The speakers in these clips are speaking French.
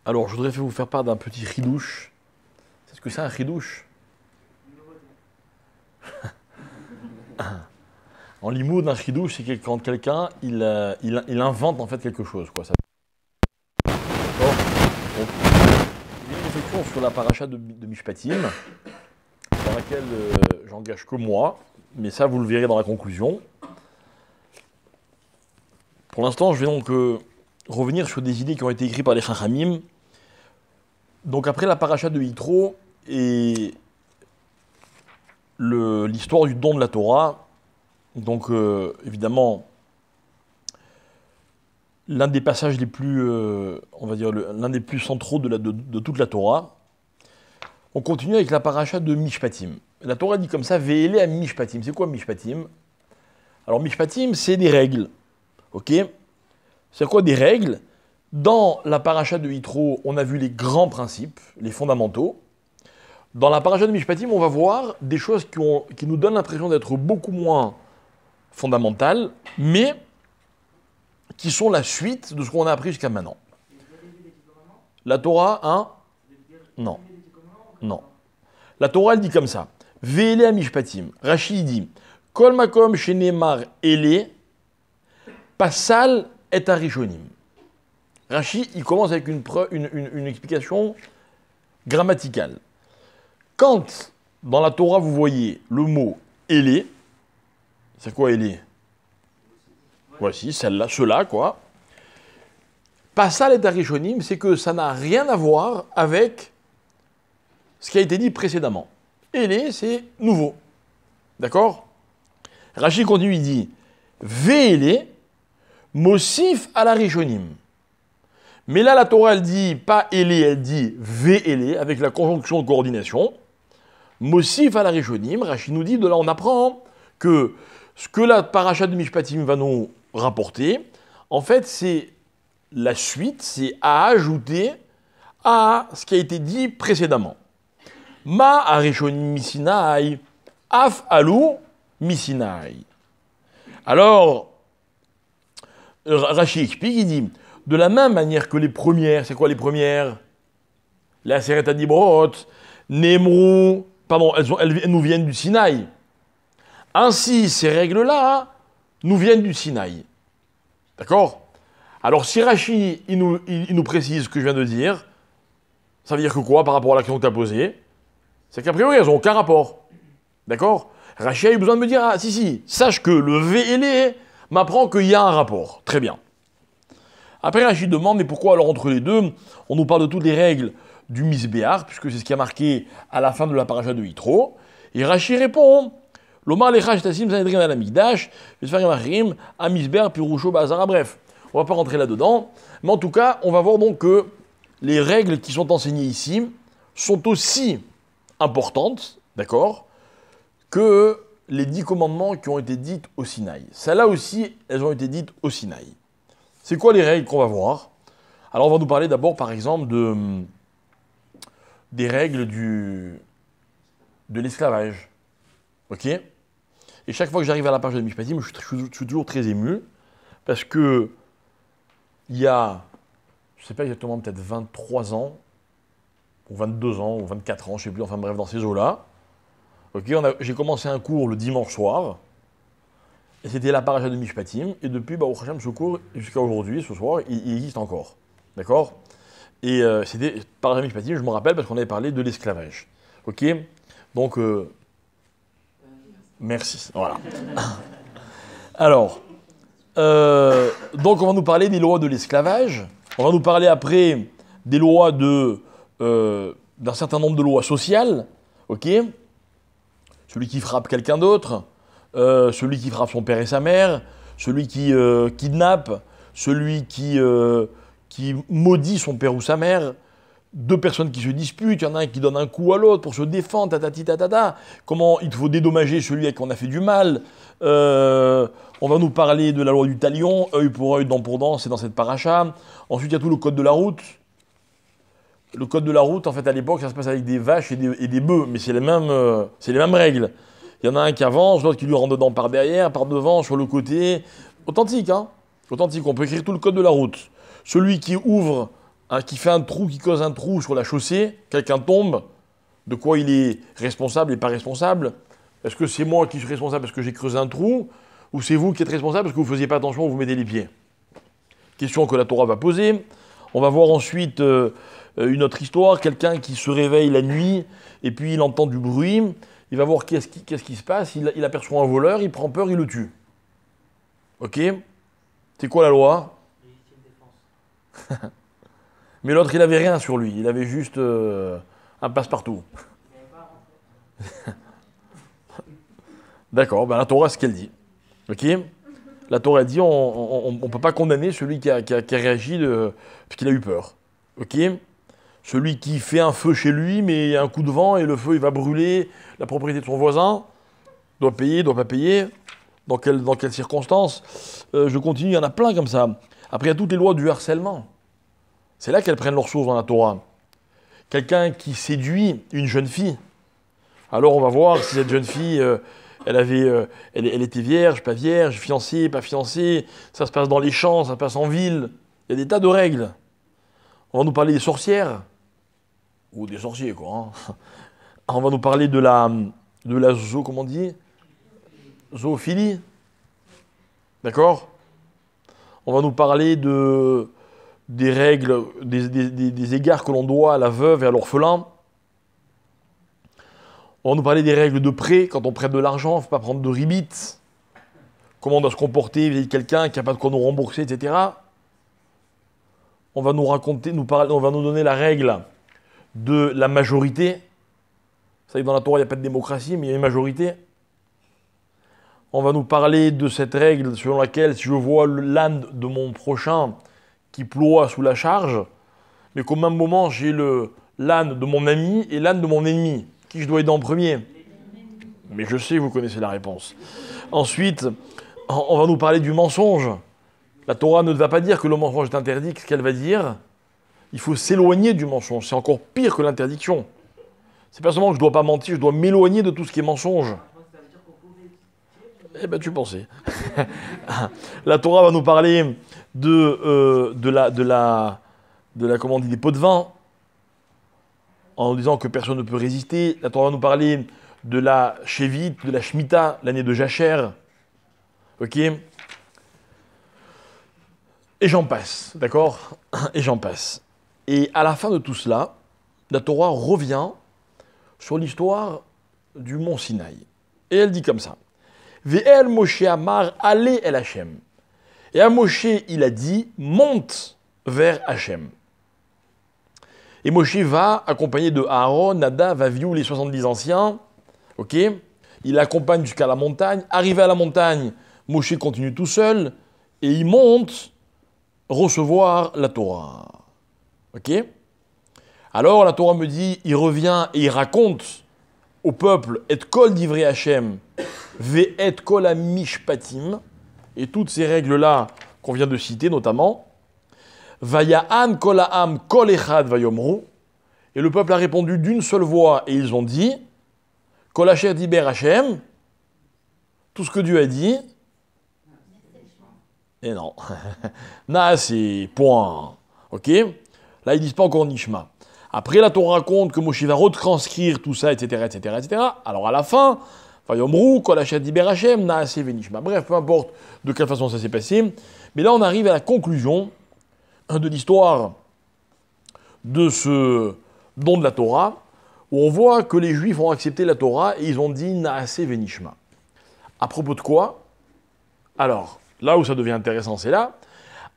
Alors, je voudrais vous faire part d'un petit ridouche. C'est ce que c'est un ridouche? En limoud, un ridouche, c'est quand quelqu'un il invente en fait quelque chose, quoi. D'accord. Donc, il y a une réflexion sur la paracha de Mishpatim, dans laquelle j'engage que moi, mais ça vous le verrez dans la conclusion. Pour l'instant, je vais donc revenir sur des idées qui ont été écrites par les Chachamim. Donc après la paracha de Yitro et l'histoire du don de la Torah, donc évidemment l'un des passages les plus, on va dire l'un des plus centraux de toute la Torah. On continue avec la paracha de Mishpatim. La Torah dit comme ça, Ve'ele à Mishpatim. C'est quoi Mishpatim? Alors Mishpatim, c'est des règles, ok? C'est quoi des règles? Dans la paracha de Yitro, on a vu les grands principes, les fondamentaux. Dans la paracha de Mishpatim, on va voir des choses qui nous donnent l'impression d'être beaucoup moins fondamentales, mais qui sont la suite de ce qu'on a appris jusqu'à maintenant. La Torah, hein? Non. Non. La Torah, elle dit comme ça. Ve'ele à Mishpatim. Rashi dit, Kol makom shenemar ele, pasal et arishonim. Rashi, il commence avec une explication grammaticale. Quand, dans la Torah, vous voyez le mot « élé », c'est quoi « élé » ? Voici, celle-là, cela, quoi. Passal et arishonim, c'est que ça n'a rien à voir avec ce qui a été dit précédemment. « Élé », c'est nouveau. D'accord ? Rashi continue, il dit « Ve'élé, mosif à l'arishonim ». Mais là, la Torah, elle dit pas élé, elle dit ve'élé, avec la conjonction de coordination. Mosif à la Rishonim, Rashi nous dit, de là on apprend que ce que la paracha de Mishpatim va nous rapporter, en fait, c'est la suite, c'est à ajouter à ce qui a été dit précédemment. Ma arishonim misinai, af alou misinai. Alors, Rashi explique, il dit, de la même manière que les premières, c'est quoi les premières? Les Aseret Adibrot, Nemrou, pardon, elles nous viennent du Sinaï. Ainsi, ces règles-là nous viennent du Sinaï. D'accord? Alors, si Rashi, il nous précise ce que je viens de dire, ça veut dire que quoi par rapport à l'action que tu as posée? C'est qu'a priori, elles n'ont aucun rapport. D'accord? Rashi a eu besoin de me dire, ah, si, sache que le VLE m'apprend qu'il y a un rapport. Très bien. Après, Rachid demande, mais pourquoi alors entre les deux, on nous parle de toutes les règles du Misbéar, puisque c'est ce qui a marqué à la fin de la paracha de Yitro. Et Rachid répond, Lomar lechach tassim sanedrin al amigdash, vesfarim achrim, amisber, pirusho, bazara, bref. On ne va pas rentrer là-dedans, mais en tout cas, on va voir donc que les règles qui sont enseignées ici sont aussi importantes, d'accord, que les 10 commandements qui ont été dites au Sinaï. Celles-là aussi, elles ont été dites au Sinaï. C'est quoi les règles qu'on va voir? Alors on va nous parler d'abord par exemple des règles de l'esclavage. Ok? Et chaque fois que j'arrive à la page de Mishpatim, je suis toujours très ému parce que il y a, je ne sais pas exactement, peut-être 23 ans, ou 22 ans, ou 24 ans, je ne sais plus, enfin bref, dans ces eaux-là. Ok, j'ai commencé un cours le dimanche soir. Et c'était la paracha de Mishpatim, et depuis, au Hashem, ce cours, jusqu'à aujourd'hui, ce soir, il existe encore. D'accord? Et c'était paracha de Mishpatim, je me rappelle, parce qu'on avait parlé de l'esclavage. Ok? Donc, merci. Voilà. Alors, donc on va nous parler des lois de l'esclavage, on va nous parler après des lois d'un certain nombre de lois sociales, ok? Celui qui frappe quelqu'un d'autre, celui qui frappe son père et sa mère, celui qui kidnappe, celui qui maudit son père ou sa mère, deux personnes qui se disputent, il y en a un qui donne un coup à l'autre pour se défendre, tatati tatata, comment il faut dédommager celui à qui on a fait du mal, on va nous parler de la loi du talion, œil pour œil, dent pour dent, c'est dans cette paracha. Ensuite, il y a tout le code de la route. Le code de la route, en fait, à l'époque, ça se passe avec des vaches et des bœufs, mais c'est les mêmes règles. Il y en a un qui avance, l'autre qui lui rentre dedans par derrière, par devant, sur le côté. Authentique, hein? Authentique, on peut écrire tout le code de la route. Celui qui ouvre qui fait un trou, qui cause un trou sur la chaussée, quelqu'un tombe, de quoi il est responsable et pas responsable? Est-ce que c'est moi qui suis responsable parce que j'ai creusé un trou, ou c'est vous qui êtes responsable parce que vous ne faisiez pas attention où vous mettez les pieds? Question que la Torah va poser. On va voir ensuite une autre histoire, quelqu'un qui se réveille la nuit et puis il entend du bruit, il va voir qu'est-ce qui se passe, il aperçoit un voleur, il prend peur, il le tue. Ok? C'est quoi la loi? Mais l'autre, il n'avait rien sur lui, il avait juste un passe-partout. D'accord, ben la Torah, c'est ce qu'elle dit. Ok? La Torah dit on ne peut pas condamner celui qui a réagi parce qu'il a eu peur. Ok? Celui qui fait un feu chez lui, mais il y a un coup de vent et le feu il va brûler la propriété de son voisin, doit payer, doit pas payer, dans quelles circonstances? Je continue, il y en a plein comme ça. Après, il y a toutes les lois du harcèlement. C'est là qu'elles prennent leur source dans la Torah. Quelqu'un qui séduit une jeune fille. Alors on va voir si cette jeune fille, elle était vierge, pas vierge, fiancée, pas fiancée. Ça se passe dans les champs, ça se passe en ville. Il y a des tas de règles. On va nous parler des sorcières. Ou des sorciers, quoi. Hein. On va nous parler de la comment on dit? Zoophilie. D'accord? On va nous parler des règles, des égards que l'on doit à la veuve et à l'orphelin. On va nous parler des règles de prêt. Quand on prête de l'argent, il ne faut pas prendre de ribit. Comment on doit se comporter vis-à-vis de quelqu'un qui n'a pas de quoi nous rembourser, etc. On va nous raconter, on va nous donner la règle de la majorité. Vous savez que dans la Torah, il n'y a pas de démocratie, mais il y a une majorité. On va nous parler de cette règle selon laquelle si je vois l'âne de mon prochain qui ploie sous la charge, mais qu'au même moment j'ai l'âne de mon ami et l'âne de mon ennemi, qui je dois aider en premier? Mais je sais, vous connaissez la réponse. Ensuite, on va nous parler du mensonge. La Torah ne va pas dire que le mensonge est interdit, qu'est-ce qu'elle va dire? Il faut s'éloigner du mensonge, c'est encore pire que l'interdiction. C'est pas seulement que je ne dois pas mentir, je dois m'éloigner de tout ce qui est mensonge. Eh ben tu pensais. La Torah va nous parler comment on dit, des pots de vin, en nous disant que personne ne peut résister. La Torah va nous parler de la Shevit, de la Shemitah, l'année de Jacher. Ok? Et j'en passe, d'accord? Et j'en passe. Et à la fin de tout cela, la Torah revient sur l'histoire du mont Sinaï. Et elle dit comme ça. Ve'el Moshe Amar Ale El Hashem. Et à Moshe, il a dit, monte vers Hachem. Et Moshe va, accompagné de Aaron, Nadav, Avihu, les 70 anciens. Ok? Il l'accompagne jusqu'à la montagne. Arrivé à la montagne, Moshe continue tout seul. Et il monte recevoir la Torah. Ok? Alors la Torah me dit, il revient et il raconte au peuple, et kol divrei Hachem, ve et kol amishpatim, et toutes ces règles-là qu'on vient de citer notamment, Vaya'an kol ha'am kol echad vayomru, et le peuple a répondu d'une seule voix, et ils ont dit, kol asher diber Hachem, tout ce que Dieu a dit, et non, c'est point, ok? Là ils disent pas encore Nishma. Après la Torah raconte que Moshe va retranscrire tout ça, etc., etc., etc. Alors à la fin, Vayomru, kol asher diber Hachem, naaseh venishma. Bref, peu importe de quelle façon ça s'est passé, mais là on arrive à la conclusion de l'histoire de ce don de la Torah, où on voit que les Juifs ont accepté la Torah et ils ont dit Naaseh venishma. À propos de quoi? Alors, là où ça devient intéressant, c'est là.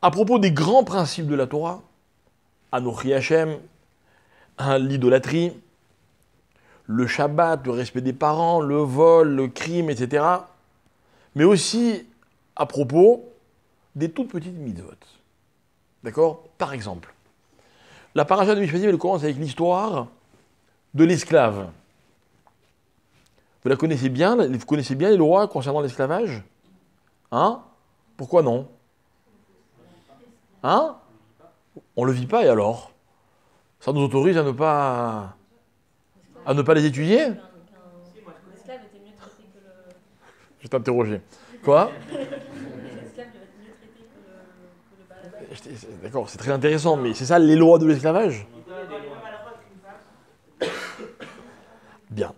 À propos des grands principes de la Torah, Anochi Hashem, l'idolâtrie, le Shabbat, le respect des parents, le vol, le crime, etc. Mais aussi à propos des toutes petites mitzvot. D'accord? Par exemple, la paracha de Mishpatim, elle commence avec l'histoire de l'esclave. Vous connaissez bien les lois concernant l'esclavage? Hein? Pourquoi non? Hein? On ne le vit pas et alors? Ça nous autorise à ne pas les étudier? L'esclave était mieux traité que le... Je vais t'interroger. Quoi? L'esclave devait être mieux traité que le balabas. D'accord, c'est très intéressant, mais c'est ça les lois de l'esclavage? Bien.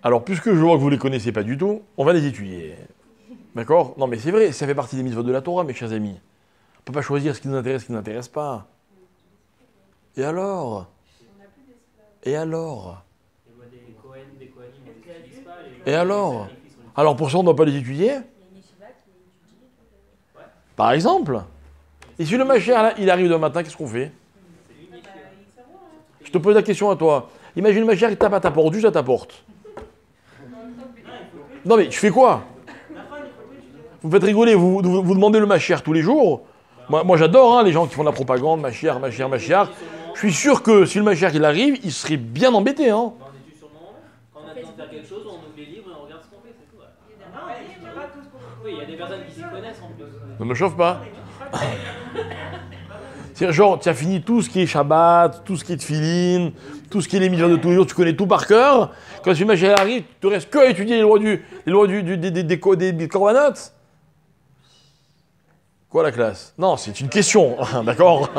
Alors, puisque je vois que vous ne les connaissez pas du tout, on va les étudier. D'accord? Non, mais c'est vrai, ça fait partie des mitzvot de la Torah, mes chers amis. On ne peut pas choisir ce qui nous intéresse, ce qui ne nous intéresse pas. Et alors? Et alors? Et alors? Alors, pour ça, on ne doit pas les étudier? Il y a une yeshiva qui étudie. Par exemple? Et si le Mashiach, là, il arrive demain matin, qu'est-ce qu'on fait? Je te pose la question à toi. Imagine le Mashiach, il tape à ta porte, juste à ta porte. Non mais, je fais quoi? Vous me faites rigoler, vous demandez le Mashiach tous les jours. Moi j'adore les gens qui font de la propagande, Mashiach, Mashiach, Mashiach. Je suis sûr que si le Mashiach il arrive, il serait bien embêté. Hein. On étudie sur le moment. Quand on a besoin de faire quelque chose, on ouvre les livres et on regarde ce qu'on fait, c'est tout. Oui, il y a des personnes qui s'y connaissent en plus. Ne me chauffe pas. C'est genre, tu as fini tout ce qui est Shabbat, tout ce qui est Tfilin, tout ce qui est les mitzvot de tous les jours, tu connais tout par cœur. Quand le Mashiach arrive, tu te restes que à étudier les lois des corbanotes. Quoi la classe? Non, c'est une question, d'accord?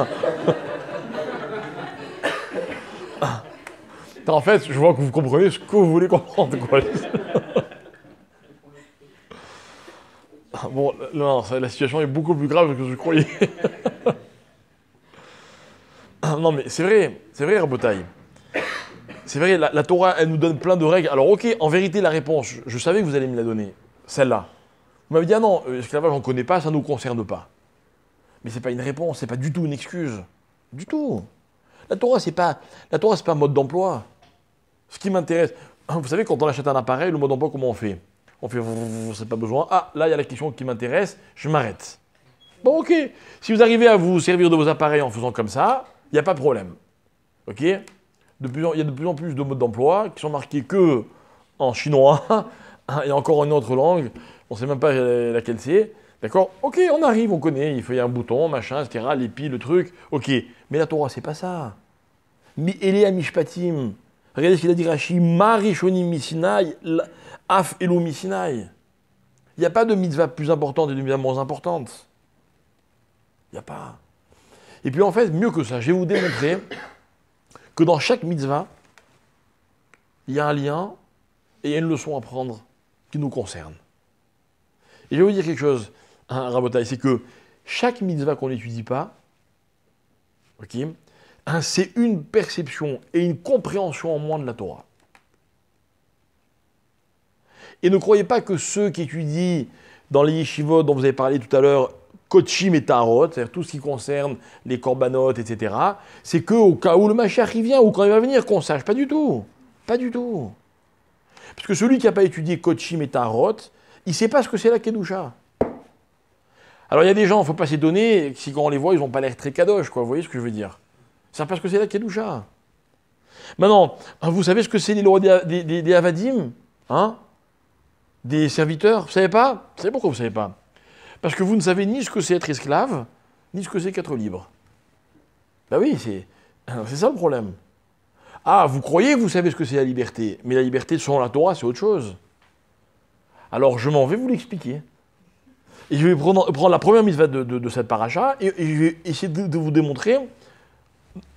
En fait, je vois que vous comprenez ce que vous voulez comprendre. Quoi. Bon, non, la situation est beaucoup plus grave que je croyais. Non, mais c'est vrai, Rabotai. C'est vrai, la Torah, elle nous donne plein de règles. Alors, ok, en vérité, la réponse, je savais que vous allez me la donner, celle-là. Vous m'avez dit, ah non, l'esclavage, on ne connaît pas, ça ne nous concerne pas. Mais c'est pas une réponse, c'est pas du tout une excuse. Du tout. La Torah, c'est pas un mode d'emploi. Ce qui m'intéresse, vous savez, quand on achète un appareil, le mode d'emploi, comment on fait? On fait, c'est pas besoin. Ah, là, il y a la question qui m'intéresse, je m'arrête. Bon, ok. Si vous arrivez à vous servir de vos appareils en faisant comme ça, il n'y a pas de problème. Ok? Il y a de plus en plus de modes d'emploi qui sont marqués que en chinois et encore en une autre langue. On ne sait même pas laquelle c'est. D'accord? Ok, on arrive, on connaît. Il faut y a un bouton, machin, etc. L'épi, le truc. Ok. Mais la Torah, c'est pas ça. Mi Elea Mishpatim. Regardez ce qu'il a dit Rashi. Marishonim Misinai, Af Elo Misinai. Il n'y a pas de mitzvah plus importante et de mitzvah moins importante. Il n'y a pas. Et puis en fait, mieux que ça, je vais vous démontrer que dans chaque mitzvah, il y a un lien et il y a une leçon à prendre qui nous concerne. Et je vais vous dire quelque chose, Rabotai, c'est que chaque mitzvah qu'on n'étudie pas, ok, c'est une perception et une compréhension en moins de la Torah. Et ne croyez pas que ceux qui étudient dans les yeshivot dont vous avez parlé tout à l'heure, Kochim et Tarot, c'est-à-dire tout ce qui concerne les corbanotes, etc., c'est qu'au cas où le Mashiach y vient ou quand il va venir qu'on sache. Pas du tout. Pas du tout. Parce que celui qui n'a pas étudié Kochim et Tarot, il ne sait pas ce que c'est la Kedusha. Alors il y a des gens, il ne faut pas s'étonner, si quand on les voit, ils n'ont pas l'air très kadosh, quoi. Vous voyez ce que je veux dire? Ils ne savent pas ce que c'est la Kedusha. Maintenant, vous savez ce que c'est les lois des Avadim, hein? Des serviteurs? Vous ne savez pas? Vous savez pourquoi vous ne savez pas? Parce que vous ne savez ni ce que c'est être esclave, ni ce que c'est qu'être libre. Ben oui, c'est ça le problème. Ah, vous croyez que vous savez ce que c'est la liberté, mais la liberté selon la Torah, c'est autre chose. Alors je m'en vais vous l'expliquer. Et je vais prendre la première mitzvah de cette paracha, et je vais essayer de vous démontrer,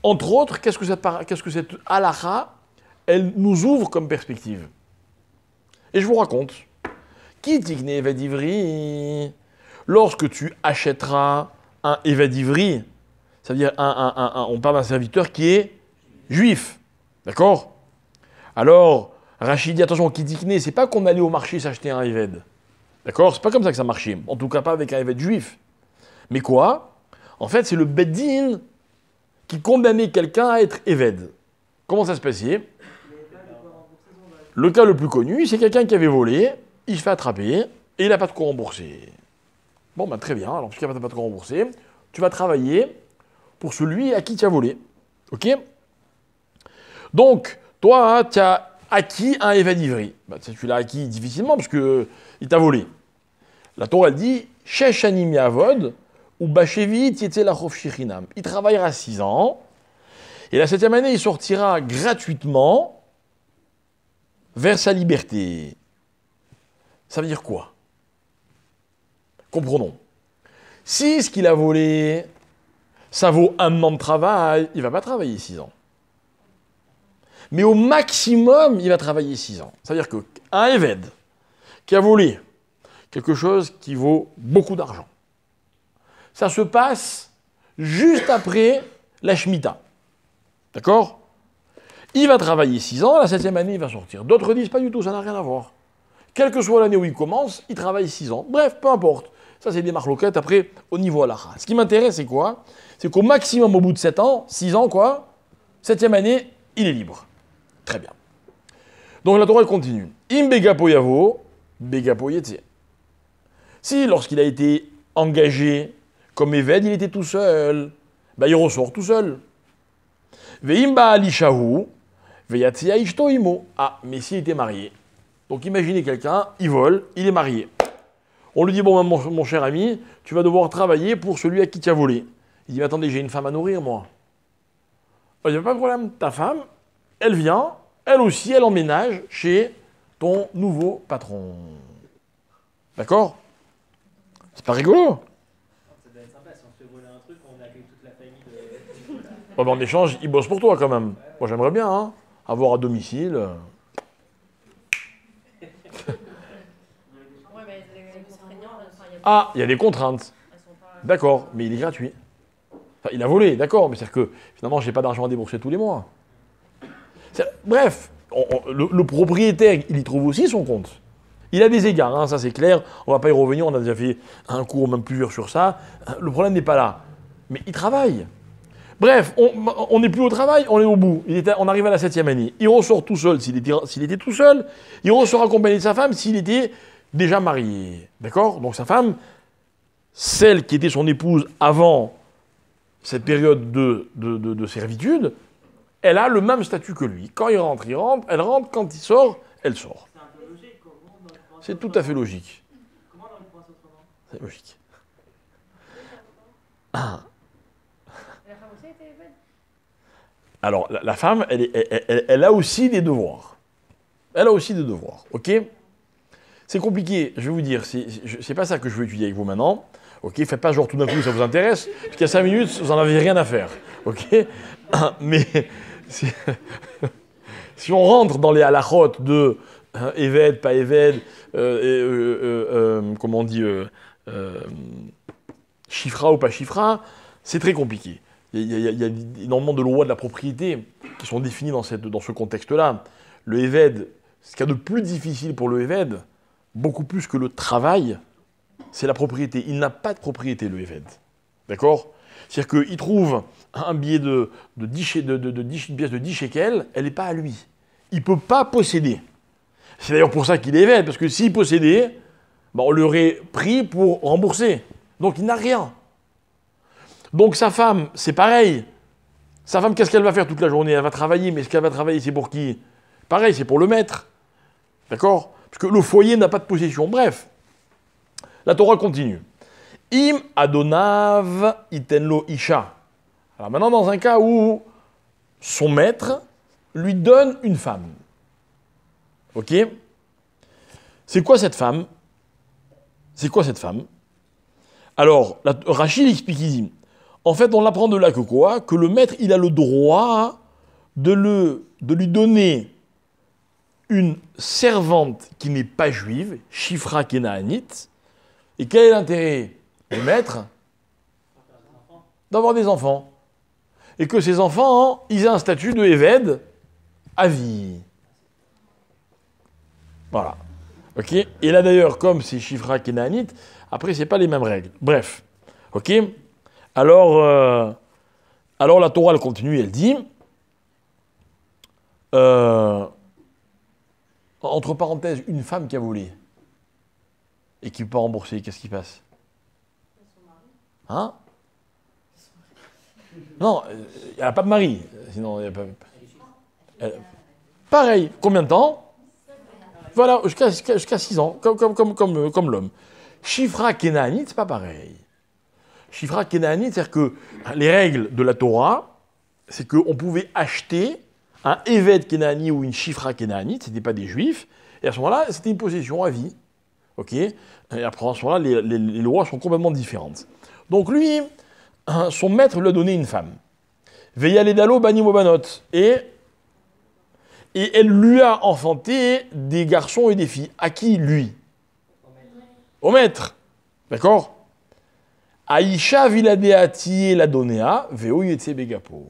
entre autres, qu'est-ce que cette halakha, elle nous ouvre comme perspective. Et je vous raconte. Qui tikne Eved Ivri? Lorsque tu achèteras un Eved Ivri, ça veut dire on parle d'un serviteur qui est juif. D'accord? Alors, Rachid dit, attention, qui tikne, c'est pas qu'on allait au marché s'acheter un Eved. D'accord? C'est pas comme ça que ça marchait. En tout cas, pas avec un Eved juif. Mais quoi? En fait, c'est le Beddin qui condamnait quelqu'un à être Eved. Comment ça se passait? Le cas le plus connu, c'est quelqu'un qui avait volé, il se fait attraper, et il n'a pas de quoi rembourser. Bon, ben très bien, alors puisqu'il n'a pas de quoi rembourser, tu vas travailler pour celui à qui tu as volé. Ok? Donc, toi, tu as acquis un Eved Ivri. Ben, tu l'as acquis difficilement, parce qu'il t'a volé. La Torah, elle dit, Shesh Anim Yavod, ou Bachevi Tietze Lachov Shichinam. Il travaillera 6 ans, et la 7e année, il sortira gratuitement vers sa liberté. Ça veut dire quoi? Comprenons. Si ce qu'il a volé, ça vaut 1 an de travail, il ne va pas travailler 6 ans. Mais au maximum, il va travailler 6 ans. C'est-à-dire qu'un Eved qui a volé quelque chose qui vaut beaucoup d'argent, ça se passe juste après la Shemitah. D'accord? Il va travailler 6 ans, la 7e année, il va sortir. D'autres disent pas du tout, ça n'a rien à voir. Quelle que soit l'année où il commence, il travaille 6 ans. Bref, peu importe. Ça, c'est des marloquettes après, au niveau halakha. Ce qui m'intéresse, c'est quoi? C'est qu'au maximum, au bout de 7 ans, 6 ans, quoi, 7e année, il est libre. Très bien. Donc la Torah continue. Im begapo yavo, begapo yetse. Si, lorsqu'il a été engagé comme Eved, il était tout seul, ben, il ressort tout seul. Veim ba'alishahu, veyatzia ishto imo. Ah, mais s'il était marié. Donc imaginez quelqu'un, il vole, il est marié. On lui dit, bon, mon cher ami, tu vas devoir travailler pour celui à qui tu as volé. Il dit, attendez, j'ai une femme à nourrir, moi. Il n'y a pas de problème, ta femme, elle vient, elle aussi, elle emménage chez ton nouveau patron. D'accord? C'est pas rigolo? Ça doit être sympa si on se fait voler un truc, on accueille toute la famille de... Oh, ben, en échange, il bosse pour toi quand même. Moi, j'aimerais bien, hein, avoir à domicile. Ouais, mais les contraignants, enfin, il y a Ah, il y a des contraintes. elles sont pas. D'accord, mais il est gratuit. Enfin, il a volé, d'accord, mais c'est-à-dire que finalement, je n'ai pas d'argent à débourser tous les mois. Bref, le propriétaire, il y trouve aussi son compte. Il a des égards, hein, ça c'est clair. On ne va pas y revenir, on a déjà fait un cours, même plusieurs sur ça. Le problème n'est pas là. Mais il travaille. Bref, on n'est plus au travail, on est au bout. On arrive à la 7e année. Il ressort tout seul s'il était tout seul. Il ressort accompagné de sa femme s'il était déjà marié. D'accord? Donc sa femme, celle qui était son épouse avant cette période de servitude, elle a le même statut que lui. Quand il rentre, elle rentre. Quand il sort, elle sort. C'est un peu logique, comment on aurait pu penser C'est tout autrement à fait logique. Comment on aurait pu penser autrement? C'est logique. La femme aussi était belle. Alors, la femme, elle a aussi des devoirs. Elle a aussi des devoirs, ok? C'est compliqué, je vais vous dire, c'est pas ça que je veux étudier avec vous maintenant. Ok, faites pas genre tout d'un coup ça vous intéresse, parce qu'il y a 5 minutes, vous n'en avez rien à faire. Ok? Mais si on rentre dans les halachot de Eved, pas Eved, comment on dit, Chifra ou pas Chifra, c'est très compliqué. Il y a énormément de lois de la propriété qui sont définies dans ce contexte-là. Le Eved, ce qu'il y a de plus difficile pour le Eved, beaucoup plus que le travail, c'est la propriété. Il n'a pas de propriété, le Eved. D'accord? C'est-à-dire qu'il trouve un billet de 10 pièces de 10 shekels, elle n'est pas à lui. Il ne peut pas posséder. C'est d'ailleurs pour ça qu'il est Eved, parce que s'il possédait, ben on l'aurait pris pour rembourser. Donc il n'a rien. Donc sa femme, c'est pareil. Sa femme, qu'est-ce qu'elle va faire toute la journée? Elle va travailler, mais ce qu'elle va travailler, c'est pour qui? Pareil, c'est pour le maître. D'accord? Parce que le foyer n'a pas de possession. Bref, la Torah continue. Im adonav itenlo isha. Alors maintenant, dans un cas où son maître lui donne une femme. Ok? C'est quoi cette femme? C'est quoi cette femme? Alors, Rachid explique ici. En fait, on apprend de là que quoi? Que le maître, il a le droit de lui donner une servante qui n'est pas juive, Shifra Kenaanite. Et quel est l'intérêt du maître? D'avoir des enfants. Et que ces enfants, ils aient un statut de Eved à vie. Voilà. Ok? Et là d'ailleurs, comme c'est Shifra Kenaanite, après, c'est pas les mêmes règles. Bref. Ok? Alors la Torah, elle continue, elle dit, entre parenthèses, une femme qui a volé et qui ne peut pas rembourser, qu'est-ce qui passe? Hein? Non, elle n'a pas de mari. Sinon, il n'y a pas... Pareil, combien de temps? Voilà, jusqu'à 6 ans, comme l'homme. Shifra Kenaanite, c'est pas pareil. Shifra Kenaanite, c'est-à-dire que les règles de la Torah, c'est qu'on pouvait acheter un Eved Kenaani ou une Shifra Kenaanite, ce n'étaient pas des juifs, et à ce moment-là, c'était une possession à vie. Ok? Et après, à ce moment-là, les lois sont complètement différentes. Donc lui, son maître lui a donné une femme. Veyaledalo bani mobanot. Et elle lui a enfanté des garçons et des filles. À qui, lui? Au maître. D'accord? Aïcha viladeati la donea, veo yetse begapo.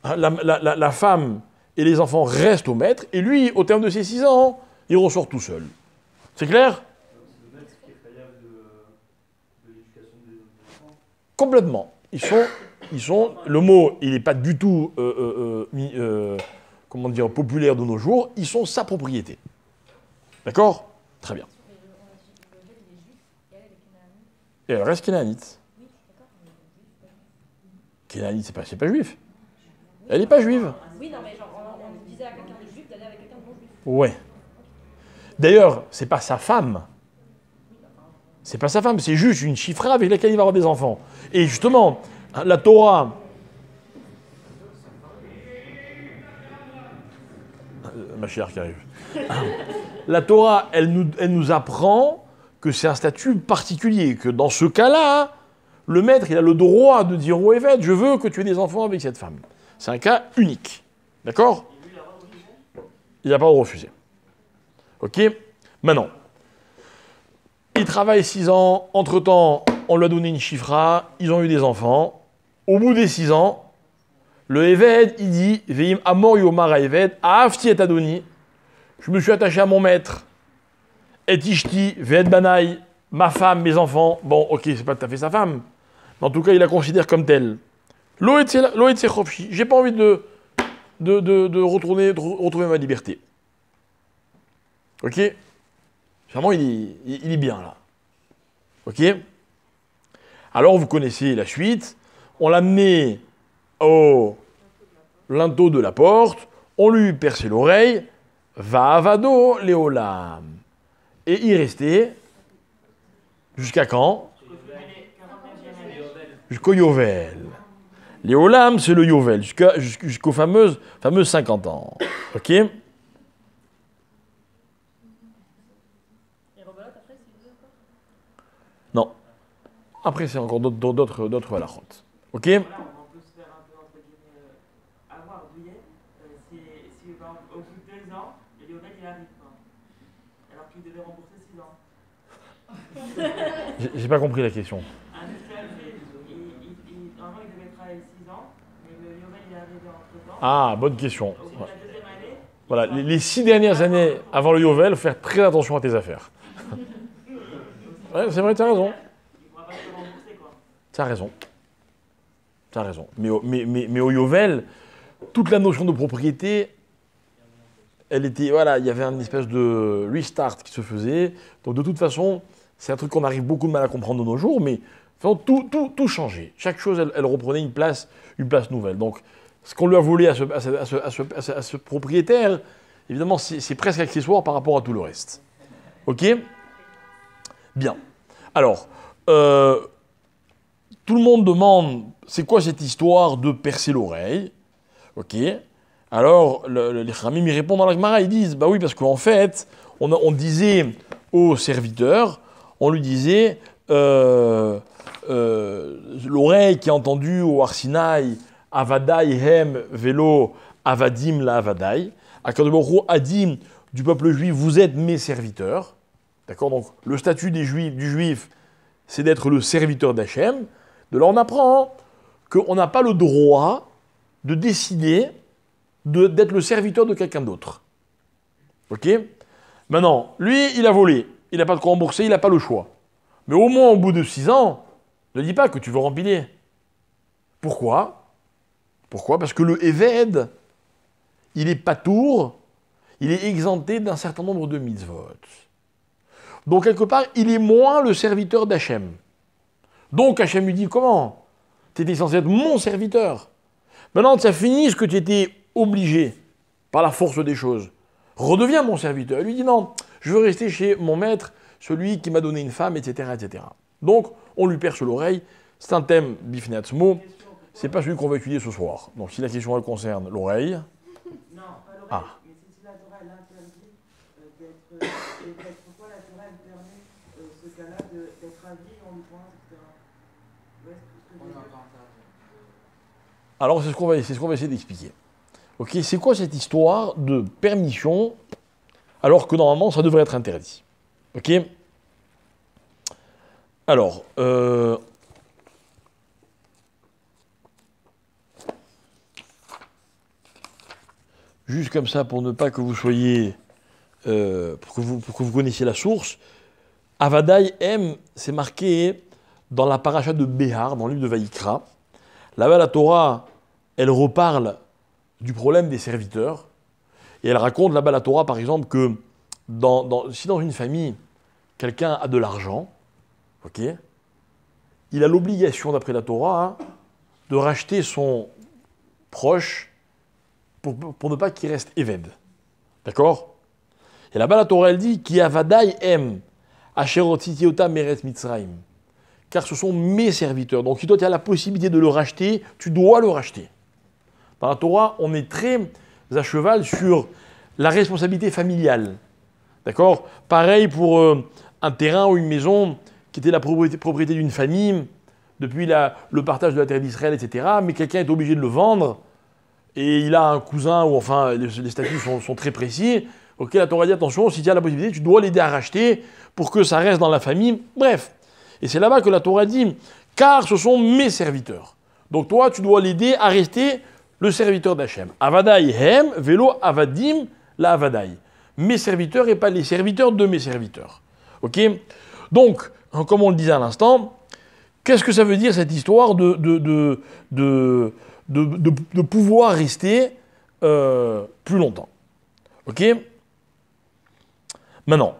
La femme et les enfants restent au maître, et lui, au terme de ses 6 ans, il ressort tout seul. C'est clair? C'est le maître qui est faillable de l'éducation des enfants. Complètement. Ils sont. Le mot, il n'est pas du tout, comment dire, populaire de nos jours. Ils sont sa propriété. D'accord? Très bien. Et elle reste kénanite. Kénanite, c'est pas juif. Elle n'est pas juive. Oui, non, mais genre, on disait à quelqu'un de juif d'aller avec quelqu'un de non juif. Ouais. D'ailleurs, c'est pas sa femme. C'est pas sa femme, c'est juste une chifra avec laquelle il va avoir des enfants. Et justement, la Torah. Ma chère qui arrive. La Torah, elle nous apprend que c'est un statut particulier, que dans ce cas-là, le maître, il a le droit de dire au évêque, je veux que tu aies des enfants avec cette femme. C'est un cas unique. D'accord? Il n'a pas de refuser. Ok? Maintenant, il travaille 6 ans. Entre-temps, on lui a donné une chifra. Ils ont eu des enfants. Au bout des 6 ans, le Eved, il dit Veim amor yomar Eved, aafti et adoni. Je me suis attaché à mon maître. Et ishti, Ve'ed banaï, ma femme, mes enfants. Bon, ok, c'est pas tout à fait sa femme. Mais en tout cas, il la considère comme telle. Lo etse chofshi. J'ai pas envie de retrouver ma liberté. Ok? Vraiment, il est bien là. Ok? Alors, vous connaissez la suite. On l'a amené au linteau de la porte. On lui perçait l'oreille. Va avado léolam. Et il restait jusqu'à quand? Jusqu'au Yovel. Léolam, c'est le Yovel, jusqu'aux fameuses 50 ans. Ok? Et rebelote après, c'est deux encore? Non. Après, c'est encore d'autres halachot. Ok? Voilà, on peut se faire un peu, entre guillemets, avoir douillet. Si par exemple, au bout de 2 ans, le Yovel il arrive pas. Alors qu'il devait rembourser 6 ans. J'ai pas compris la question. Un esclavier, normalement il devait travailler 6 ans, mais le Yovel il est arrivé entre temps. Ah, bonne question. Au bout de la 2e année. Voilà, les 6 dernières années avant le Yovel, faire très attention à tes affaires. Ouais, c'est vrai, t'as raison. Il ne pourra pas se rembourser quoi. T'as raison. T'as raison. Mais au Yovel, toute la notion de propriété, elle était, voilà, il y avait une espèce de restart qui se faisait. Donc de toute façon, c'est un truc qu'on arrive beaucoup de mal à comprendre de nos jours, mais enfin, tout changeait. Chaque chose, elle reprenait une place nouvelle. Donc ce qu'on lui a volé à ce propriétaire, évidemment, c'est presque accessoire par rapport à tout le reste. Ok? Bien. Alors, tout le monde demande, c'est quoi cette histoire de percer l'oreille? Ok. Alors, les Khamim y répondent dans la Gemara, ils disent, bah oui, parce qu'en fait, on disait au serviteur, on lui disait, l'oreille qui a entendu au Arsinaï, Avadai hem velo avadim la avadai, Akadosh Baruch Hu a dit du peuple juif, vous êtes mes serviteurs. D'accord? Donc, le statut du juif, c'est d'être le serviteur d'Hachem. De là, on apprend qu'on n'a pas le droit de décider d'être le serviteur de quelqu'un d'autre. Ok? Maintenant, lui, il a volé. Il n'a pas de quoi rembourser, il n'a pas le choix. Mais au moins, au bout de 6 ans, ne dis pas que tu veux rempiler. Pourquoi? Pourquoi? Parce que le Eved, il est patour, il est exempté d'un certain nombre de mitzvot. Donc, quelque part, il est moins le serviteur d'Hachem. Donc, Hachem lui dit, comment? Tu étais censé être mon serviteur. Maintenant, tu as fini ce que tu étais obligé par la force des choses. Redeviens mon serviteur. Il lui dit, non, je veux rester chez mon maître, celui qui m'a donné une femme, etc., etc. Donc, on lui perce l'oreille. C'est un thème bifneatzmo. C'est pas celui qu'on va étudier ce soir. Donc, si la question elle concerne l'oreille... Non, pas l'oreille, Ah. mais si la Torah elle interdit d'être. Pourquoi la Torah elle permet ce cas-là d'être ravi, on lui pense, etc. Alors c'est ce qu'on va essayer d'expliquer. Ok, c'est quoi cette histoire de permission alors que normalement ça devrait être interdit? Ok. Alors, juste comme ça pour ne pas que vous soyez, pour que vous connaissiez la source, Avadai M, c'est marqué dans la paracha de Béhar, dans le livre de Vaïkra. Là-bas, la Torah, elle reparle du problème des serviteurs. Et elle raconte là-bas, la Torah, par exemple, que si dans une famille, quelqu'un a de l'argent, ok, il a l'obligation, d'après la Torah, de racheter son proche pour ne pas qu'il reste éved. D'accord? Et là-bas, la Torah, elle dit Ki avadai em asherotitiota meretz mitzrayim. Car ce sont mes serviteurs. Donc, si toi, tu as la possibilité de le racheter, tu dois le racheter. Dans la Torah, on est très à cheval sur la responsabilité familiale. D'accord? Pareil pour un terrain ou une maison qui était la propriété d'une famille, depuis le partage de la terre d'Israël, etc. Mais quelqu'un est obligé de le vendre, et il a un cousin, ou enfin, les statuts sont très précis. Ok, la Torah dit attention, si tu as la possibilité, tu dois l'aider à racheter pour que ça reste dans la famille. Bref. Et c'est là-bas que la Torah dit, car ce sont mes serviteurs. Donc toi, tu dois l'aider à rester le serviteur d'Hachem. Avadai hem, vélo avadim, la avadai. Mes serviteurs et pas les serviteurs de mes serviteurs. Ok? Donc, comme on le disait à l'instant, qu'est-ce que ça veut dire cette histoire de pouvoir rester plus longtemps? Ok? Maintenant.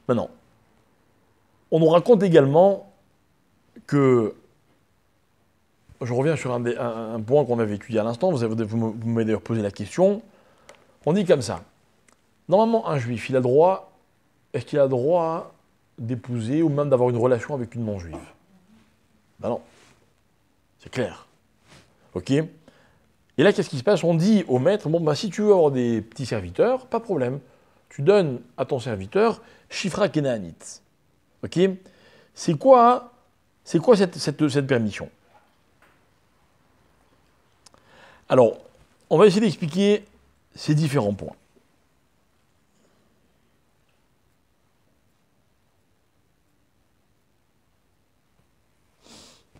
Maintenant, on nous raconte également que, je reviens sur un point qu'on avait étudié à l'instant, vous m'avez d'ailleurs posé la question, on dit comme ça, normalement un juif, est-ce qu'il a le droit d'épouser ou même d'avoir une relation avec une non-juive? Ben non, c'est clair. Ok? Et là, qu'est-ce qui se passe? On dit au maître, bon, ben, si tu veux avoir des petits serviteurs, pas de problème. Tu donnes à ton serviteur Shifra Kenaanit. Ok? C'est quoi cette permission? Alors, on va essayer d'expliquer ces différents points.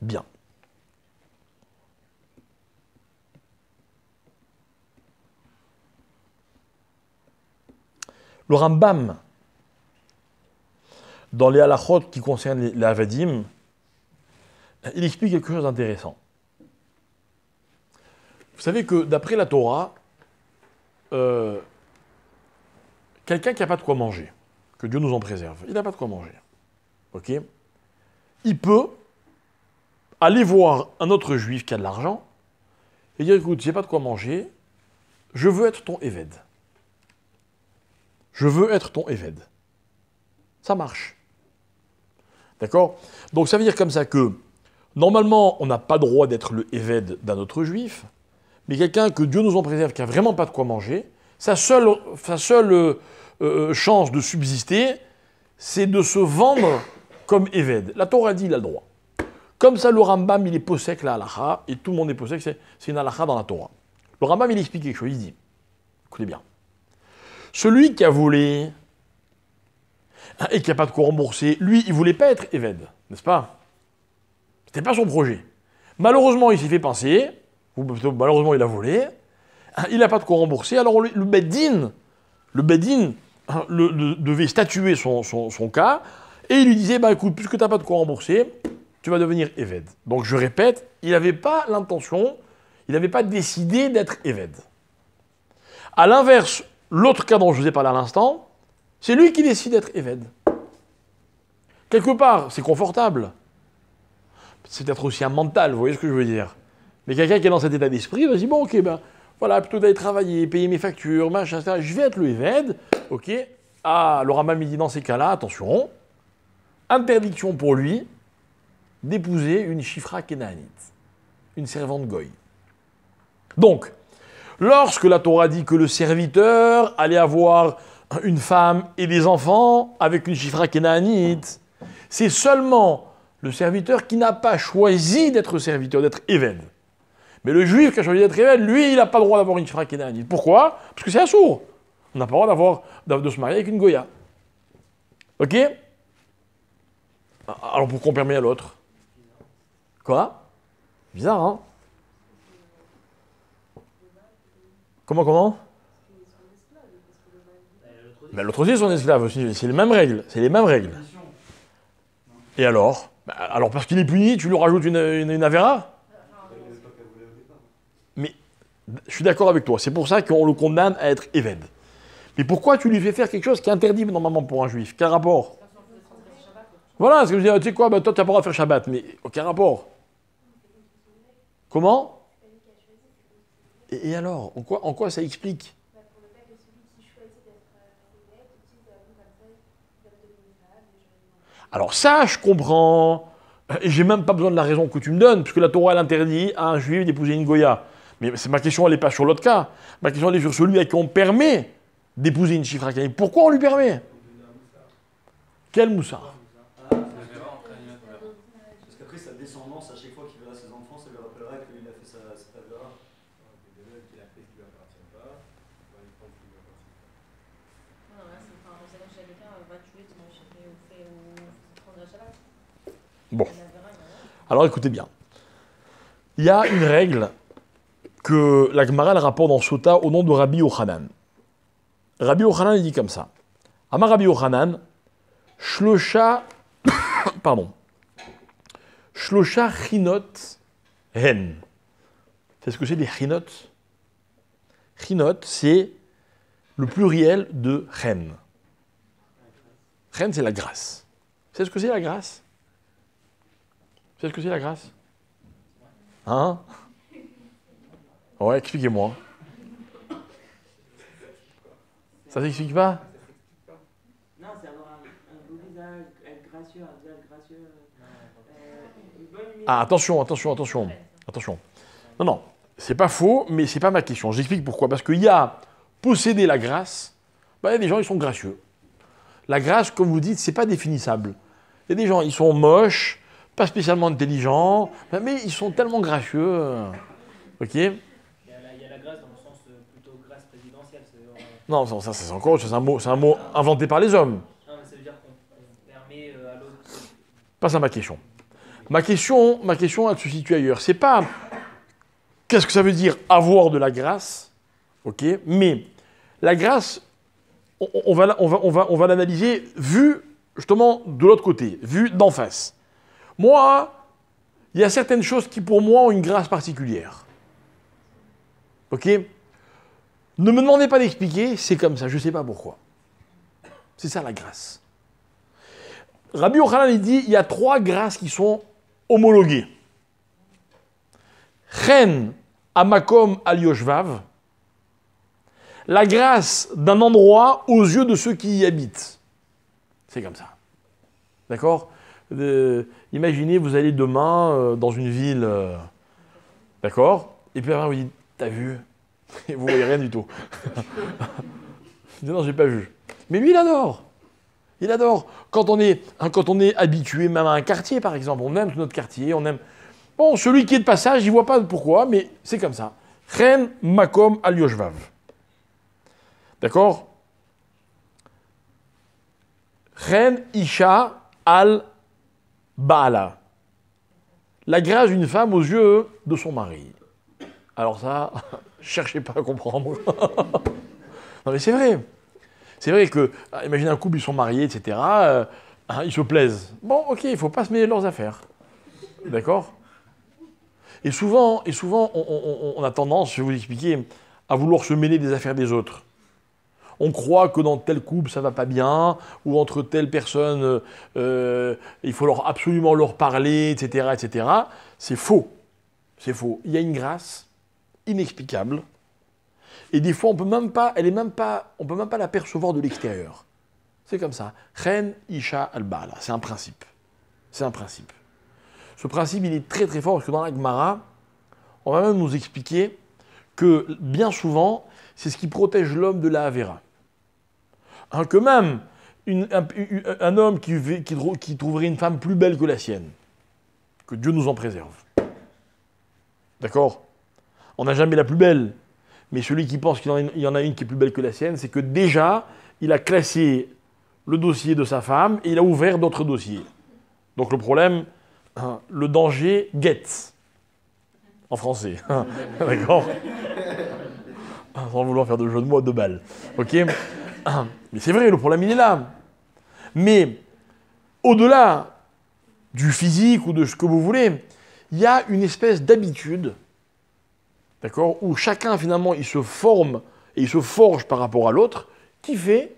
Bien. Le Rambam, dans les halachot qui concernent les avadim, il explique quelque chose d'intéressant. Vous savez que d'après la Torah, quelqu'un qui n'a pas de quoi manger, que Dieu nous en préserve, il n'a pas de quoi manger, ok? Il peut aller voir un autre juif qui a de l'argent et dire, écoute, j'ai pas de quoi manger, je veux être ton éved. Je veux être ton éved. Ça marche. D'accord? Donc ça veut dire comme ça que, normalement, on n'a pas droit d'être le éved d'un autre juif, mais quelqu'un que Dieu nous en préserve, qui n'a vraiment pas de quoi manger, sa seule chance de subsister, c'est de se vendre comme éved. La Torah dit, il a le droit. Comme ça, le Rambam, il est possèque la halakha, et tout le monde est possèque, c'est une halakha dans la Torah. Le Rambam, il explique quelque chose, il dit, écoutez bien, celui qui a volé et qui n'a pas de quoi rembourser, lui, il ne voulait pas être éved, n'est-ce pas? C'était pas son projet. Malheureusement, il s'est fait pincer, ou plutôt, malheureusement, il a volé, il n'a pas de quoi rembourser, alors le Beddin devait statuer son cas, et il lui disait, bah écoute, puisque tu n'as pas de quoi rembourser, tu vas devenir éved. Donc je répète, il n'avait pas l'intention, il n'avait pas décidé d'être éved. À l'inverse, l'autre cas dont je vous ai parlé à l'instant, c'est lui qui décide d'être éved. Quelque part, c'est confortable. C'est peut-être aussi un mental, vous voyez ce que je veux dire. Mais quelqu'un qui est dans cet état d'esprit, il va se dire, bon ok, ben voilà, plutôt d'aller travailler, payer mes factures, machin, etc., je vais être le éved, ok. Ah, le Rambam il dit dans ces cas-là, attention, interdiction pour lui d'épouser une Shifra Kénaanite, une servante goy. Donc, lorsque la Torah dit que le serviteur allait avoir une femme et des enfants avec une Shifra Kénaanite, c'est seulement le serviteur qui n'a pas choisi d'être serviteur, d'être évêque. Mais le juif qui a choisi d'être évêque, lui, il n'a pas le droit d'avoir une Shifra Kénaanite. Pourquoi? Parce que c'est assourd. On n'a pas le droit de se marier avec une Goya. Ok? Alors pourquoi on permet à l'autre? Quoi? Bizarre, hein? Comment? Ben, l'autre aussi est son esclave aussi. C'est les mêmes règles. C'est les mêmes règles. Et alors? Alors parce qu'il est puni, tu lui rajoutes une avéra? Mais je suis d'accord avec toi. C'est pour ça qu'on le condamne à être évêque. Mais pourquoi tu lui fais faire quelque chose qui est interdit normalement pour un juif? Quel rapport? Voilà, parce que je dis, tu sais quoi, ben, toi tu n'as pas le droit de faire Shabbat. Mais aucun rapport. Comment? Et alors? En quoi ça explique? Alors ça, je comprends. Et j'ai même pas besoin de la raison que tu me donnes, puisque la Torah elle interdit à un juif d'épouser une Goya. Mais ma question, elle n'est pas sur l'autre cas. Ma question, elle est sur celui à qui on permet d'épouser une Shifra Kénaanite. Pourquoi on lui permet? Quel moussard? Parce qu'après, sa descendance, à chaque fois qu'il verra ses enfants, ça lui rappellera qu'il a fait cette avéra. Bon. Alors écoutez bien. Il y a une règle que la Gemara elle rapporte dans Sota au nom de Rabbi Yochanan. Rabbi Yochanan il dit comme ça. Amar Rabbi Yochanan, Shlosha, Shlosha chinot hen. C'est ce que c'est des chinot? Chinot, c'est le pluriel de chen. Chen, c'est la grâce. C'est ce que c'est la grâce? C'est ce que c'est la grâce? Hein? Ouais, expliquez-moi. Ça s'explique pas? Non, c'est avoir un beau visage, être gracieux, un visage gracieux, une bonne humilité. Ah, attention. Non, c'est pas faux, mais c'est pas ma question. J'explique pourquoi. Parce qu'il y a posséder la grâce, ben, il y a des gens, ils sont gracieux. La grâce, comme vous dites, c'est pas définissable. Il y a des gens, ils sont moches, pas spécialement intelligents, mais ils sont tellement gracieux. Ok? Il y a la grâce dans le sens plutôt grâce présidentielle. Non, ça c'est encore autre chose. C'est un mot inventé par les hommes. Non, mais ça veut dire qu'on permet à l'autre. Pas ça ma question. Ma question, elle se situe ailleurs. C'est pas qu'est-ce que ça veut dire avoir de la grâce, ok? Mais la grâce, on va l'analyser vu justement de l'autre côté, vu d'en face. Moi, il y a certaines choses qui pour moi ont une grâce particulière. Ok? Ne me demandez pas d'expliquer, c'est comme ça, je ne sais pas pourquoi. C'est ça la grâce. Rabbi Yochanan il dit, il y a 3 grâces qui sont homologuées. Chen amakom al yoshvav, la grâce d'un endroit aux yeux de ceux qui y habitent. C'est comme ça. D'accord? Imaginez, vous allez demain dans une ville, d'accord? Et puis après, vous dites, t'as vu? Et vous voyez rien du tout. Non, j'ai pas vu. Mais lui, il adore. Il adore. Quand on est habitué même à un quartier, par exemple, on aime notre quartier, on aime... Bon, celui qui est de passage, il voit pas pourquoi, mais c'est comme ça. Chen makom al yoshvav. D'accord? Chen isha al baala. La grâce d'une femme aux yeux de son mari. Alors ça, cherchez pas à comprendre. Non mais c'est vrai. C'est vrai que, imaginez un couple, ils sont mariés, etc. Ils se plaisent. Bon, ok, il ne faut pas se mêler de leurs affaires. D'accord? Et souvent, on a tendance, je vais vous expliquer, à vouloir se mêler des affaires des autres. On croit que dans tel couple, ça ne va pas bien, ou entre telles personnes, il faut absolument leur parler, etc., etc. C'est faux. C'est faux. Il y a une grâce inexplicable. Et des fois, on peut même pas la percevoir de l'extérieur. C'est comme ça. Chen isha al-bala. C'est un principe. C'est un principe. Ce principe, il est très très fort parce que dans la Gemara, on va même nous expliquer que bien souvent, c'est ce qui protège l'homme de la Havera. Hein, que même un homme qui trouverait une femme plus belle que la sienne, que Dieu nous en préserve. D'accord? On n'a jamais la plus belle, mais celui qui pense qu'il y en a une qui est plus belle que la sienne, c'est que déjà, il a classé le dossier de sa femme et il a ouvert d'autres dossiers. Donc le problème, hein, le danger guette. En français. D'accord? Sans vouloir faire de jeu de mots, de balles. Ok? Mais c'est vrai, le problème, il est là. Mais au-delà du physique ou de ce que vous voulez, il y a une espèce d'habitude, d'accord, où chacun, finalement, il se forme et il se forge par rapport à l'autre, qui fait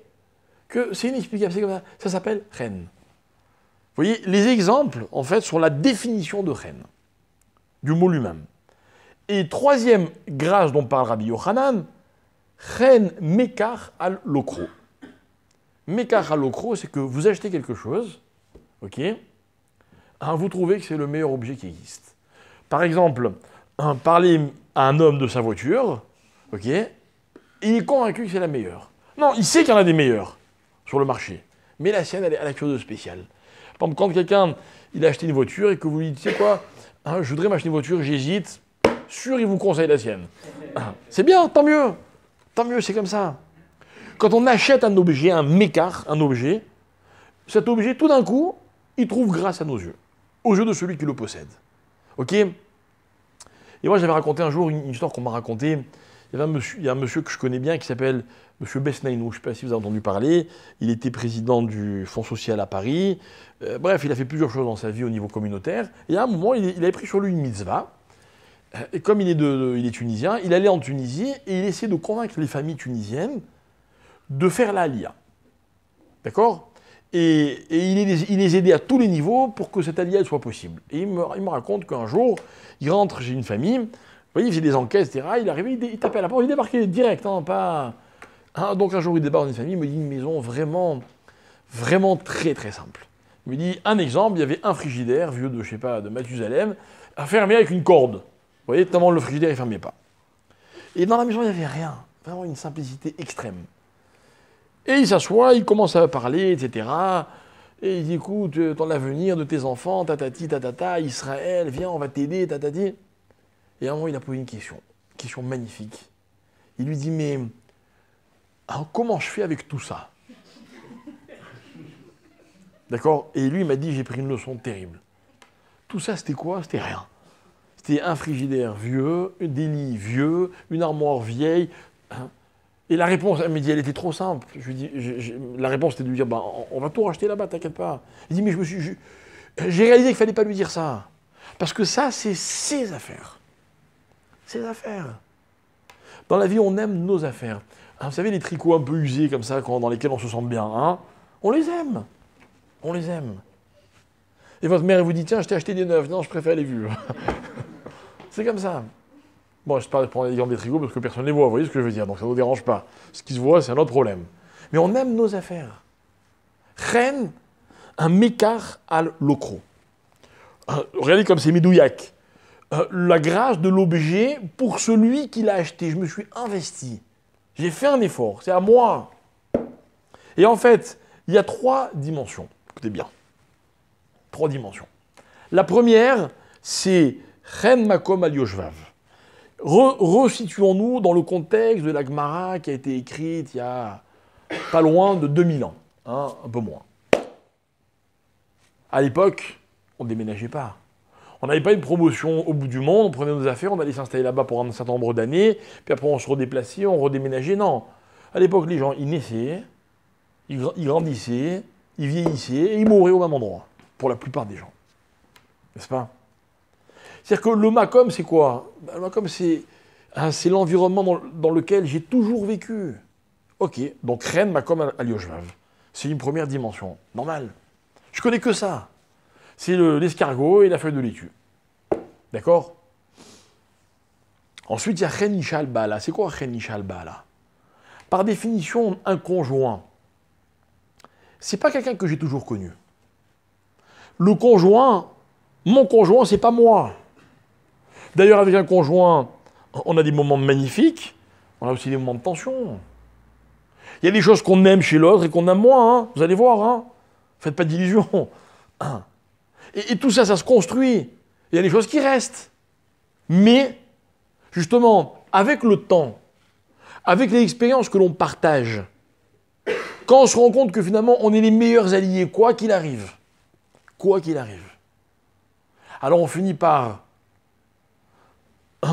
que c'est inexplicable. C'est comme ça. Ça s'appelle reine. Vous voyez, les exemples, en fait, sont la définition de reine, du mot lui-même. Et troisième grâce dont parle Rabbi Yochanan, reine mekar al lokro. Mekar al lokro, c'est que vous achetez quelque chose, ok, hein, vous trouvez que c'est le meilleur objet qui existe. Par exemple, parler à un homme de sa voiture, ok, et il est convaincu que c'est la meilleure. Non, il sait qu'il y en a des meilleures sur le marché, mais la sienne, elle a quelque chose de spécial. Par exemple, quand quelqu'un, il a acheté une voiture et que vous lui dites, tu sais quoi, hein, je voudrais m'acheter une voiture, j'hésite, sûr, il vous conseille la sienne. C'est bien, tant mieux, c'est comme ça. Quand on achète un objet, un mécart, un objet, cet objet, tout d'un coup, il trouve grâce à nos yeux, aux yeux de celui qui le possède. Ok? Et moi, j'avais raconté un jour une histoire qu'on m'a racontée. Il y a un monsieur que je connais bien qui s'appelle M. Besnainou. Je ne sais pas si vous avez entendu parler. Il était président du Fonds social à Paris. Bref, il a fait plusieurs choses dans sa vie au niveau communautaire. Et à un moment, il avait pris sur lui une mitzvah. Et comme il est tunisien, il allait en Tunisie et il essayait de convaincre les familles tunisiennes de faire la Aliyah. D'accord? Et il les aidait à tous les niveaux pour que cette Aliyah soit possible. Et il me raconte qu'un jour, il rentre chez une famille, vous voyez, il faisait des enquêtes, etc. Il arrivait, il tapait à la porte, il débarquait direct, hein, pas... Hein, donc un jour, il débarque dans une famille, il me dit une maison vraiment, vraiment très très simple. Il me dit, un exemple, il y avait un frigidaire, vieux de, je sais pas, de Mathusalem, fermé avec une corde. Vous voyez, tellement le frigidaire, il ne fermait pas. Et dans la maison, il n'y avait rien. Vraiment une simplicité extrême. Et il s'assoit, il commence à parler, etc. Et il dit, écoute, ton avenir de tes enfants, tatati, tatata, Israël, viens, on va t'aider, tatati. Et à un moment, il a posé une question magnifique. Il lui dit, mais comment je fais avec tout ça? D'accord? Et lui, il m'a dit, j'ai pris une leçon terrible. Tout ça, c'était quoi? C'était rien. C'était un frigidaire vieux, des lits vieux, une armoire vieille. Hein. Et la réponse, elle m'a dit, elle était trop simple. Je lui dis, la réponse, c'était de lui dire, bah, on va tout racheter là-bas, t'inquiète pas. Il dit, mais j'ai réalisé qu'il ne fallait pas lui dire ça. Parce que ça, c'est ses affaires. Ses affaires. Dans la vie, on aime nos affaires. Hein, vous savez, les tricots un peu usés comme ça, dans lesquels on se sent bien, hein, on les aime. On les aime. Et votre mère, elle vous dit, tiens, je t'ai acheté des neufs. Non, je préfère les vieux. C'est comme ça. Bon, je ne parle pas des tricots parce que personne ne les voit, vous voyez ce que je veux dire, donc ça ne vous dérange pas. Ce qui se voit, c'est un autre problème. Mais on aime nos affaires. Reine, un mécart al lokro. Regardez comme c'est médouillac. La grâce de l'objet pour celui qui l'a acheté. Je me suis investi. J'ai fait un effort. C'est à moi. Et en fait, il y a 3 dimensions. Écoutez bien. 3 dimensions. La première, c'est Ren Makom al Yoshvav. Resituons-nous dans le contexte de la Gemara qui a été écrite il y a pas loin de 2000 ans, hein, un peu moins. À l'époque, on ne déménageait pas. On n'avait pas une promotion au bout du monde, on prenait nos affaires, on allait s'installer là-bas pour un certain nombre d'années, puis après on se redéplaçait, on redéménageait. Non. À l'époque, les gens, ils naissaient, ils grandissaient, ils vieillissaient et ils mouraient au même endroit, pour la plupart des gens. N'est-ce pas? C'est-à-dire que le Makom, c'est quoi? Le Makom, c'est l'environnement dans lequel j'ai toujours vécu. Ok, donc Ren Makom al Yoshvav. C'est une première dimension. Normal. Je connais que ça. C'est l'escargot et la feuille de laitue. D'accord? Ensuite, il y a Ren Isha al Bala. C'est quoi Ren Isha al Bala? Par définition, un conjoint, c'est pas quelqu'un que j'ai toujours connu. Le conjoint, Mon conjoint, c'est pas moi. D'ailleurs, avec un conjoint, on a des moments magnifiques, on a aussi des moments de tension. Il y a des choses qu'on aime chez l'autre et qu'on aime moins, hein. Vous allez voir, hein. Faites pas d'illusions. Et tout ça, ça se construit. Il y a des choses qui restent. Mais, justement, avec le temps, avec les expériences que l'on partage, quand on se rend compte que finalement, on est les meilleurs alliés, quoi qu'il arrive, alors on finit par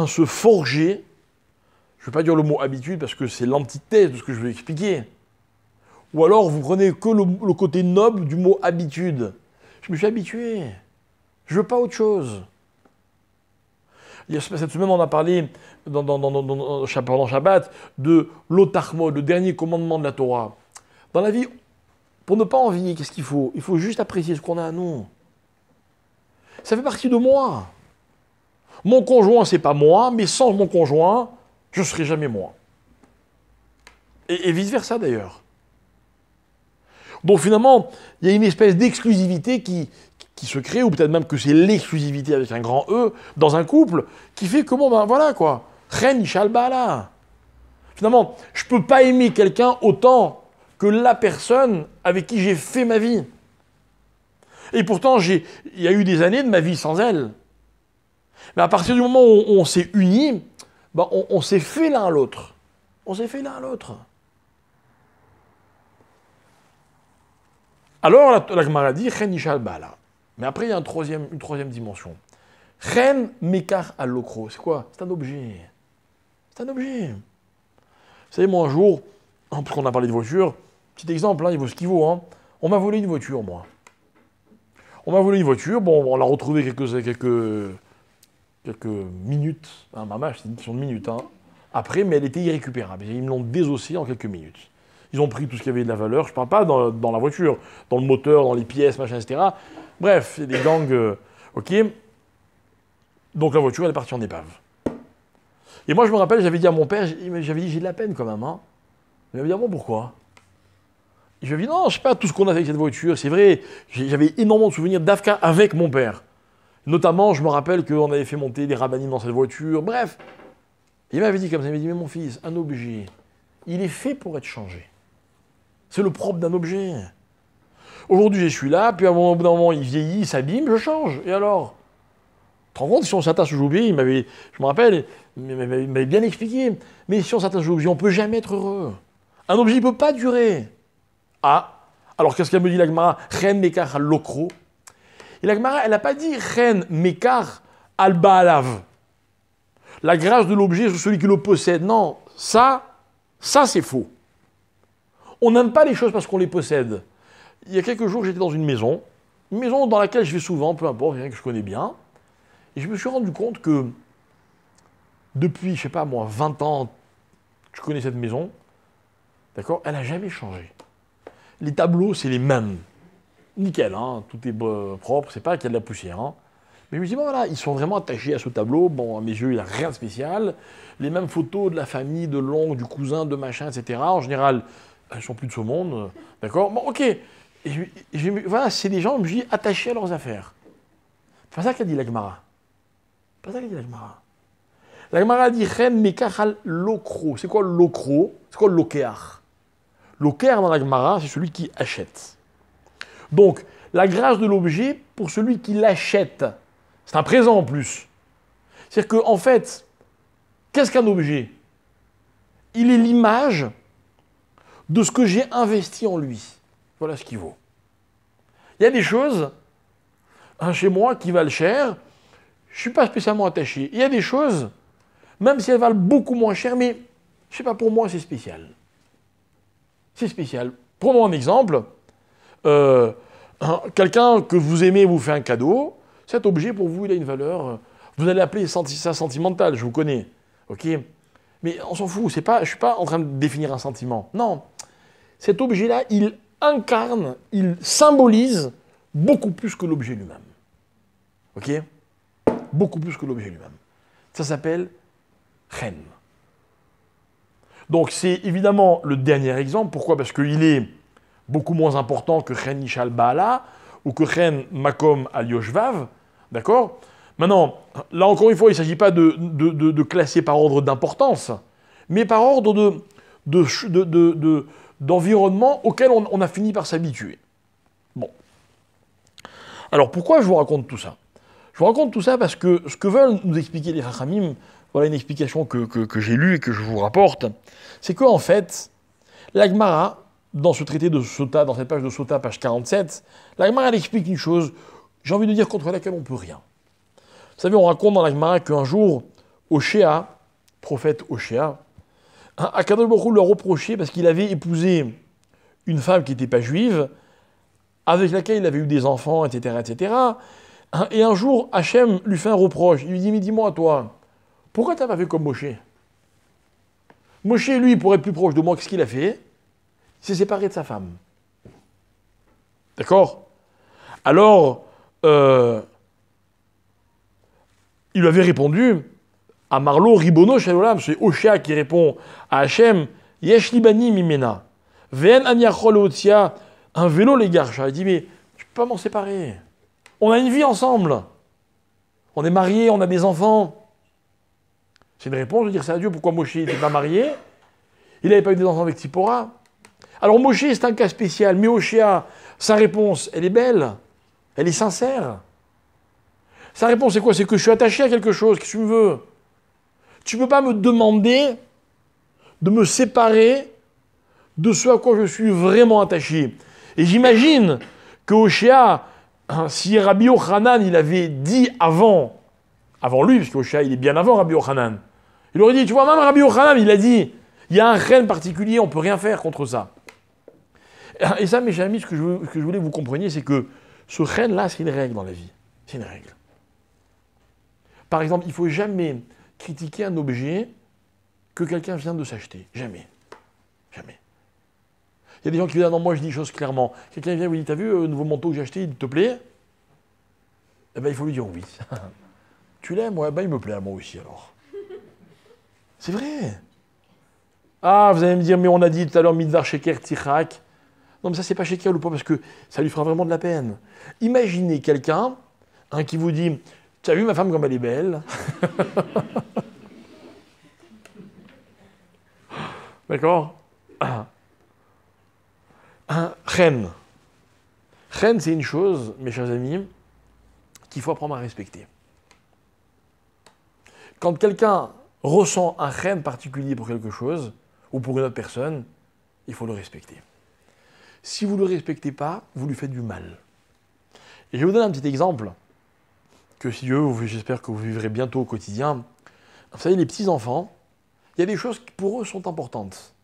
se forger, je ne vais pas dire le mot habitude parce que c'est l'antithèse de ce que je vais expliquer, ou alors vous prenez que le côté noble du mot habitude. Je me suis habitué, je ne veux pas autre chose. Cette semaine, on a parlé pendant Shabbat de l'otarmo, le dernier commandement de la Torah. Dans la vie, pour ne pas envier, qu'est-ce qu'il faut? Il faut juste apprécier ce qu'on a à nous. Ça fait partie de moi. Mon conjoint, c'est pas moi, mais sans mon conjoint, je ne serai jamais moi. Et vice-versa d'ailleurs. Donc finalement, il y a une espèce d'exclusivité qui se crée, ou peut-être même que c'est l'exclusivité avec un grand E, dans un couple, qui fait que, bon, ben voilà quoi, Ren Ishal Bala. Finalement, je ne peux pas aimer quelqu'un autant que la personne avec qui j'ai fait ma vie. Et pourtant, il y a eu des années de ma vie sans elle. Mais à partir du moment où on s'est unis, ben on s'est fait l'un à l'autre. On s'est fait l'un à l'autre. Alors, la Gemara dit, Ren Ishal Bala. Mais après, il y a une troisième dimension. Ren Mekar al-Lokro. C'est quoi? C'est un objet. C'est un objet. Vous savez, moi, un jour, parce qu'on a parlé de voiture, petit exemple, hein, il vaut ce qu'il vaut. Hein, on m'a volé une voiture, moi. On m'a volé une voiture. Bon, on l'a retrouvée quelques minutes. Hein, maman, c'est une question de minutes. Hein, après, mais elle était irrécupérable. Ils me l'ont désossée en quelques minutes. Ils ont pris tout ce qui avait de la valeur. Je ne parle pas dans la voiture, dans le moteur, dans les pièces, machin, etc. Bref, c'est des gangs, ok. Donc la voiture, elle est partie en épave. Et moi, je me rappelle, j'avais dit à mon père, j'avais dit, j'ai de la peine quand même. Hein. Il m'avait dit, ah bon, pourquoi? Et je lui ai dit, non, je sais pas tout ce qu'on a fait avec cette voiture. C'est vrai, j'avais énormément de souvenirs d'Afka avec mon père. Notamment, je me rappelle qu'on avait fait monter des rabbinimes dans cette voiture. Bref, il m'avait dit comme ça, il m'avait dit, mais mon fils, un objet, il est fait pour être changé. C'est le propre d'un objet. Aujourd'hui, je suis là, puis à un bout d'un moment, il vieillit, il s'abîme, je change. Et alors? Tu te rends compte, si on s'attache aux objets, je me rappelle, il m'avait bien expliqué, mais si on s'attache aux objets, on ne peut jamais être heureux. Un objet ne peut pas durer. Ah, alors qu'est-ce qu'elle me dit la Gemara? Ren Mekar al-Lokro. Et la Gemara, elle n'a pas dit Ren Mekar al-Baalav. La grâce de l'objet sur celui qui le possède. Non, ça c'est faux. On n'aime pas les choses parce qu'on les possède. Il y a quelques jours, j'étais dans une maison dans laquelle je vais souvent, peu importe, que je connais bien, et je me suis rendu compte que depuis, je sais pas moi, 20 ans que je connais cette maison, d'accord, elle n'a jamais changé. Les tableaux, c'est les mêmes. Nickel, hein, tout est propre, c'est pas qu'il y a de la poussière. Hein. Mais je me dis, bon voilà, ils sont vraiment attachés à ce tableau, bon, à mes yeux, il n'y a rien de spécial. Les mêmes photos de la famille, de l'oncle, du cousin, de machin, etc. En général, elles sont plus de ce monde, d'accord. Bon, ok. Voilà, c'est des gens, je me dis, attachés à leurs affaires. C'est pas ça qu'a dit la Gemara. C'est pas ça qu'a dit la Gemara. La Gemara dit, Ren Mekar al-Lokro. C'est quoi l'okro? C'est quoi l'okéar? L'okéar dans la Gemara, c'est celui qui achète. Donc, la grâce de l'objet, pour celui qui l'achète, c'est un présent en plus. C'est-à-dire qu'en fait, qu'est-ce qu'un objet? Il est l'image de ce que j'ai investi en lui. Voilà ce qu'il vaut. Il y a des choses, chez moi, qui valent cher, je ne suis pas spécialement attaché. Il y a des choses, même si elles valent beaucoup moins cher, mais, je ne sais pas, pour moi, c'est spécial. C'est spécial. Prenons un exemple. Quelqu'un que vous aimez vous fait un cadeau, cet objet, pour vous, il a une valeur, vous allez appeler ça sentimental, je vous connais. Ok? Mais on s'en fout, je ne suis pas en train de définir un sentiment. Non. Cet objet-là, il incarne, il symbolise beaucoup plus que l'objet lui-même. Ok? Beaucoup plus que l'objet lui-même. Ça s'appelle Ren. Donc c'est évidemment le dernier exemple. Pourquoi? Parce qu'il est beaucoup moins important que Ren Ishal Baala ou que Ren Makom al Yoshvav D'accord? Maintenant, là encore une fois, il ne s'agit pas de classer par ordre d'importance, mais par ordre d'environnement auquel on a fini par s'habituer. Bon. Alors pourquoi je vous raconte tout ça? Je vous raconte tout ça parce que ce que veulent nous expliquer les Chachamim, voilà une explication que j'ai lue et que je vous rapporte, c'est qu'en fait, la Gemara, dans ce traité de Sota, dans cette page de Sota, page 47, la Gemara elle explique une chose, j'ai envie de dire, contre laquelle on ne peut rien. Vous savez, on raconte dans la Gemara qu'un jour, Oshéa, prophète Oshéa, Akadosh Baruch Hu leur reprochait parce qu'il avait épousé une femme qui n'était pas juive, avec laquelle il avait eu des enfants, etc., etc. Et un jour, Hachem lui fait un reproche. Il lui dit, mais dis-moi toi, pourquoi tu n'as pas fait comme Moshe? Moshe, lui, pour être plus proche de moi, qu'est-ce qu'il a fait? Il s'est séparé de sa femme. D'accord? Alors, il lui avait répondu, à Marlo, Ribono, Shalolam, c'est Oshéa qui répond à Hachem, Yesh libani mimena, Ven aniachol otia, un vélo les garcha. Il dit, mais tu peux pas m'en séparer. On a une vie ensemble. On est mariés, on a des enfants. C'est une réponse de dire ça à Dieu. Pourquoi Moshe n'était pas marié? Il n'avait pas eu des enfants avec Tzipora. Alors Moshe, c'est un cas spécial. Mais Oshéa, sa réponse, elle est belle. Elle est sincère. Sa réponse, c'est quoi? C'est que je suis attaché à quelque chose. Qu'est-ce que tu me veux? Tu ne peux pas me demander de me séparer de ce à quoi je suis vraiment attaché. Et j'imagine que Oshéa, si Rabbi Yochanan, il avait dit avant lui, parce qu'Oshéa, il est bien avant Rabbi Yochanan, il aurait dit, tu vois, même Rabbi Yochanan, il a dit, il y a un reine particulier, on ne peut rien faire contre ça. Et ça, mes amis, ce que je voulais que vous compreniez, c'est que ce reine-là, c'est une règle dans la vie. C'est une règle. Par exemple, il ne faut jamais critiquer un objet que quelqu'un vient de s'acheter. Jamais. Jamais. Il y a des gens qui disent, ah non, moi je dis les choses clairement. Quelqu'un vient et vous dit, t'as vu le nouveau manteau que j'ai acheté, il te plaît? Eh bien, il faut lui dire oui. Tu l'aimes? Ouais, ben il me plaît à moi aussi alors. C'est vrai. Ah, vous allez me dire, mais on a dit tout à l'heure, Midvar Sheker Tichak. Non, mais ça, c'est pas Sheker ou pas, parce que ça lui fera vraiment de la peine. Imaginez quelqu'un qui vous dit, tu as vu ma femme comme elle est belle? D'accord? Chen. Chen, c'est une chose, mes chers amis, qu'il faut apprendre à respecter. Quand quelqu'un ressent un chen particulier pour quelque chose, ou pour une autre personne, il faut le respecter. Si vous ne le respectez pas, vous lui faites du mal. Et je vais vous donner un petit exemple, que si Dieu, j'espère que vous vivrez bientôt au quotidien. Vous savez, les petits-enfants, il y a des choses qui pour eux sont importantes.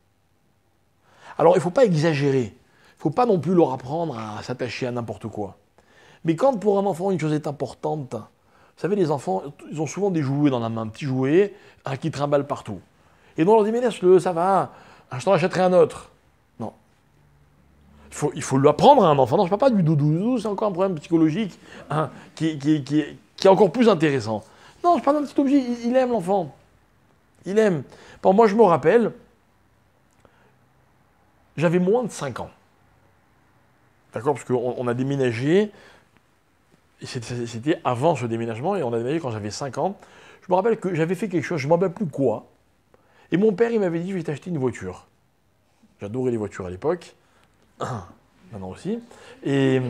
Alors, il ne faut pas exagérer. Il ne faut pas non plus leur apprendre à s'attacher à n'importe quoi. Mais quand pour un enfant, une chose est importante, vous savez, les enfants, ils ont souvent des jouets dans la main, un petit jouet qui trimballe partout. Et donc on leur dit, mais laisse-le, ça va, je t'en achèterai un autre. Non. Il faut l'apprendre à un enfant. Non, je ne parle pas du doudou, c'est encore un problème psychologique qui est encore plus intéressant. Non, je parle d'un petit objet, il aime l'enfant. Il aime. Bon, moi, je me rappelle, j'avais moins de 5 ans. D'accord? Parce qu'on a déménagé, c'était avant ce déménagement, et on a déménagé quand j'avais 5 ans. Je me rappelle que j'avais fait quelque chose, je ne me rappelle plus quoi. Et mon père, il m'avait dit, je vais t'acheter une voiture. J'adorais les voitures à l'époque. Maintenant aussi. Et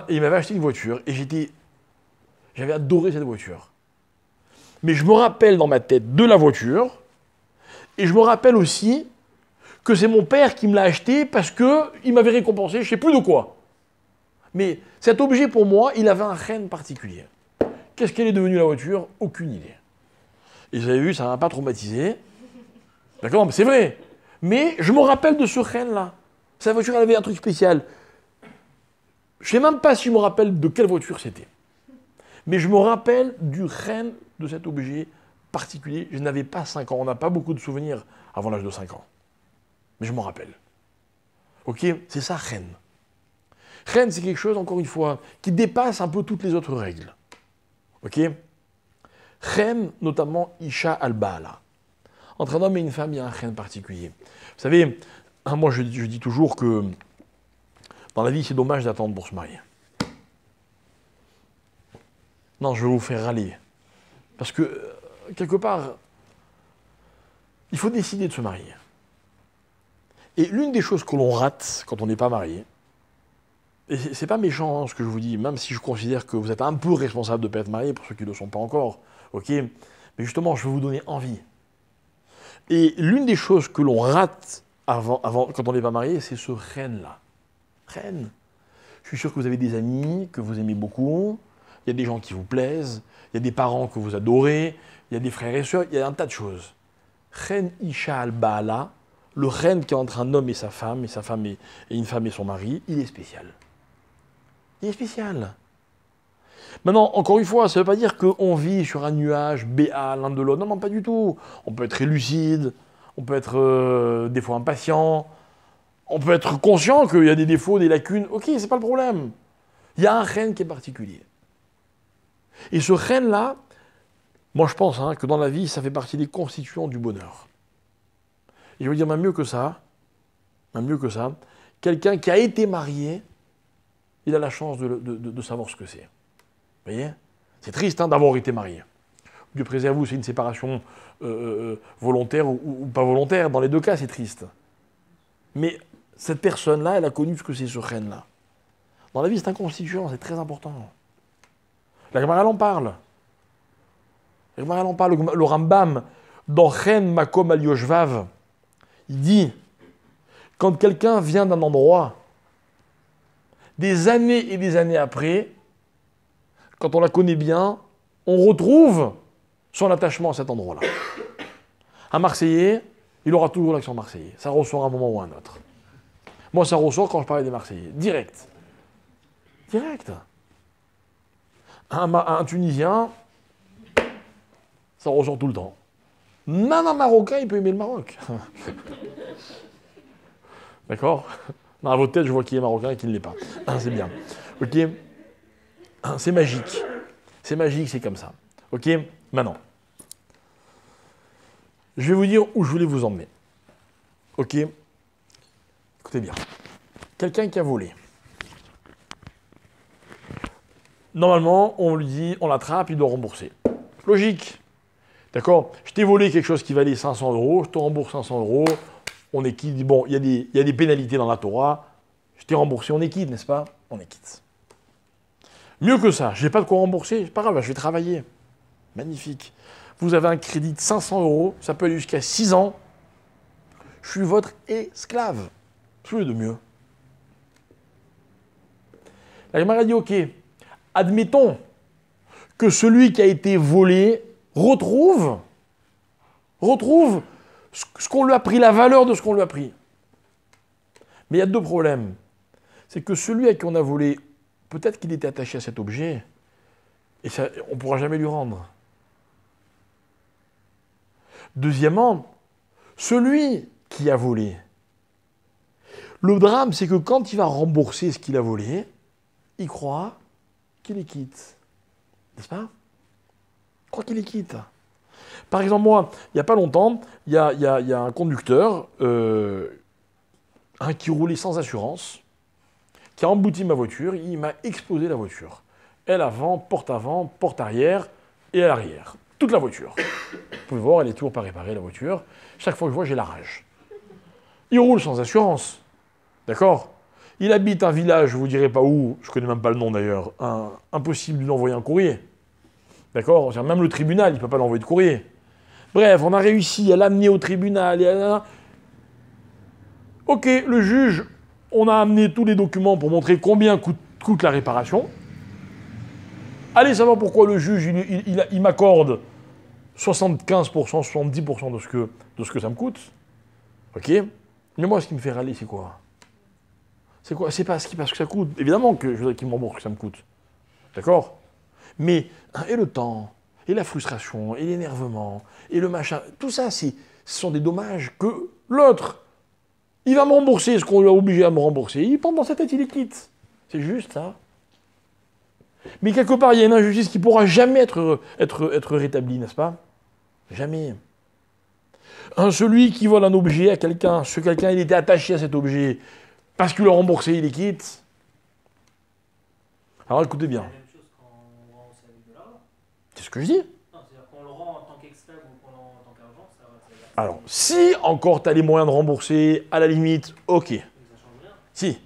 il m'avait acheté une voiture, et j'avais adoré cette voiture. Mais je me rappelle dans ma tête de la voiture, et je me rappelle aussi que c'est mon père qui me l'a acheté parce qu'il m'avait récompensé, je ne sais plus de quoi. Mais cet objet, pour moi, il avait un chen particulier. Qu'est-ce qu'elle est devenue, la voiture? Aucune idée. Et vous avez vu, ça ne m'a pas traumatisé. D'accord? Mais c'est vrai. Mais je me rappelle de ce chen-là. Cette voiture, elle avait un truc spécial. Je ne sais même pas si je me rappelle de quelle voiture c'était. Mais je me rappelle du chen de cet objet particulier. Je n'avais pas 5 ans. On n'a pas beaucoup de souvenirs avant l'âge de 5 ans. Mais je m'en rappelle. Ok? C'est ça, chen. Chen, c'est quelque chose, encore une fois, qui dépasse un peu toutes les autres règles. Ok? Chen, notamment Isha al-Ba'ala. Entre un homme et une femme, il y a un chen particulier. Vous savez, moi je dis toujours que dans la vie, c'est dommage d'attendre pour se marier. Non, je vais vous faire râler. Parce que, quelque part, il faut décider de se marier. Et l'une des choses que l'on rate quand on n'est pas marié, et c'est pas méchant ce que je vous dis, même si je considère que vous êtes un peu responsable de ne pas être marié, pour ceux qui ne le sont pas encore, ok, mais justement, je vais vous donner envie. Et l'une des choses que l'on rate quand on n'est pas marié, c'est ce reine-là. Reine. Je suis sûr que vous avez des amis que vous aimez beaucoup, il y a des gens qui vous plaisent, il y a des parents que vous adorez, il y a des frères et sœurs, il y a un tas de choses. Reine Isha al-Baala, le reine qui est entre un homme et sa femme et une femme et son mari, il est spécial. Il est spécial. Maintenant, encore une fois, ça ne veut pas dire qu'on vit sur un nuage béat l'un de l'autre. Non, non, pas du tout. On peut être très lucide, on peut être des fois impatient, on peut être conscient qu'il y a des défauts, des lacunes. Ok, c'est pas le problème. Il y a un reine qui est particulier. Et ce reine-là, moi je pense que dans la vie, ça fait partie des constituants du bonheur. Et je veux dire, même mieux que ça, quelqu'un qui a été marié, il a la chance de savoir ce que c'est. Vous voyez? C'est triste d'avoir été marié. Dieu préserve vous, c'est une séparation volontaire ou pas volontaire. Dans les deux cas, c'est triste. Mais cette personne-là, elle a connu ce que c'est ce reine-là. Dans la vie, c'est un constituant, c'est très important. La Gemara, elle en parle. Le Rambam, dans Chen Makom Al Yoshvav, il dit, quand quelqu'un vient d'un endroit, des années et des années après, quand on la connaît bien, on retrouve son attachement à cet endroit-là. Un Marseillais, il aura toujours l'accent marseillais. Ça ressort à un moment ou à un autre. Moi, ça ressort quand je parlais des Marseillais. Direct. Un Tunisien, ça ressort tout le temps. Même un Marocain, il peut aimer le Maroc. D'accord? Dans votre tête, je vois qui est Marocain et qui ne l'est pas. C'est bien. Ok? C'est magique. C'est magique, c'est comme ça. Ok? Maintenant, je vais vous dire où je voulais vous emmener. Ok? Écoutez bien. Quelqu'un qui a volé. Normalement, on lui dit, on l'attrape, il doit rembourser. Logique. D'accord? Je t'ai volé quelque chose qui valait 500 €, je te rembourse 500 €, on est quitte. Bon, il y a des pénalités dans la Torah, je t'ai remboursé, on est quitte, n'est-ce pas? On est quitte. Mieux que ça, je n'ai pas de quoi rembourser, c'est pas grave, je vais travailler. Magnifique. Vous avez un crédit de 500 €, ça peut aller jusqu'à 6 ans, je suis votre esclave. Ce que de mieux. La Gemara dit, ok, admettons que celui qui a été volé retrouve ce qu'on lui a pris, la valeur de ce qu'on lui a pris. Mais il y a deux problèmes. C'est que celui à qui on a volé, peut-être qu'il était attaché à cet objet, et ça, on ne pourra jamais lui rendre. Deuxièmement, celui qui a volé, le drame, c'est que quand il va rembourser ce qu'il a volé, il croit qu'il est quitte. N'est-ce pas? Il croit qu'il est quitte. Par exemple, moi, il n'y a pas longtemps, il y a un conducteur qui roulait sans assurance, qui a embouti ma voiture, il m'a explosé la voiture. Aile avant, porte arrière et à l'arrière. Toute la voiture. Vous pouvez voir, elle est toujours pas réparée, la voiture. Chaque fois que je vois, j'ai la rage. Il roule sans assurance. D'accord? Il habite un village, je ne vous dirai pas où, je ne connais même pas le nom d'ailleurs, impossible de lui envoyer un courrier. D'accord? Même le tribunal, il ne peut pas l'envoyer de courrier. Bref, on a réussi à l'amener au tribunal. Ok, le juge, on a amené tous les documents pour montrer combien coûte la réparation. Allez savoir pourquoi le juge, il m'accorde 75%, 70% de ce que ça me coûte. Ok? Mais moi, ce qui me fait râler, c'est quoi? C'est quoi? C'est parce que ça coûte. Évidemment que je voudrais qu'il me rembourse que ça me coûte. D'accord? Mais, et le temps, et la frustration, et l'énervement, et le machin, tout ça, ce sont des dommages que l'autre, il va me rembourser ce qu'on lui a obligé à me rembourser. Il pense dans sa tête, il est quitte. C'est juste ça. Mais quelque part, il y a une injustice qui ne pourra jamais être rétablie, n'est-ce pas? Jamais. Celui qui vole un objet à quelqu'un, quelqu'un il était attaché à cet objet, parce qu'il l'a remboursé, il est quitte. Alors écoutez bien. C'est la même chose quand on rend au service de l'argent. C'est ce que je dis. Non, c'est-à-dire qu'on le rend en tant qu'esclave ou qu'on le rend en tant qu'argent, ça va. Alors, si encore tu as les moyens de rembourser, à la limite, ok. Ça change rien. Si.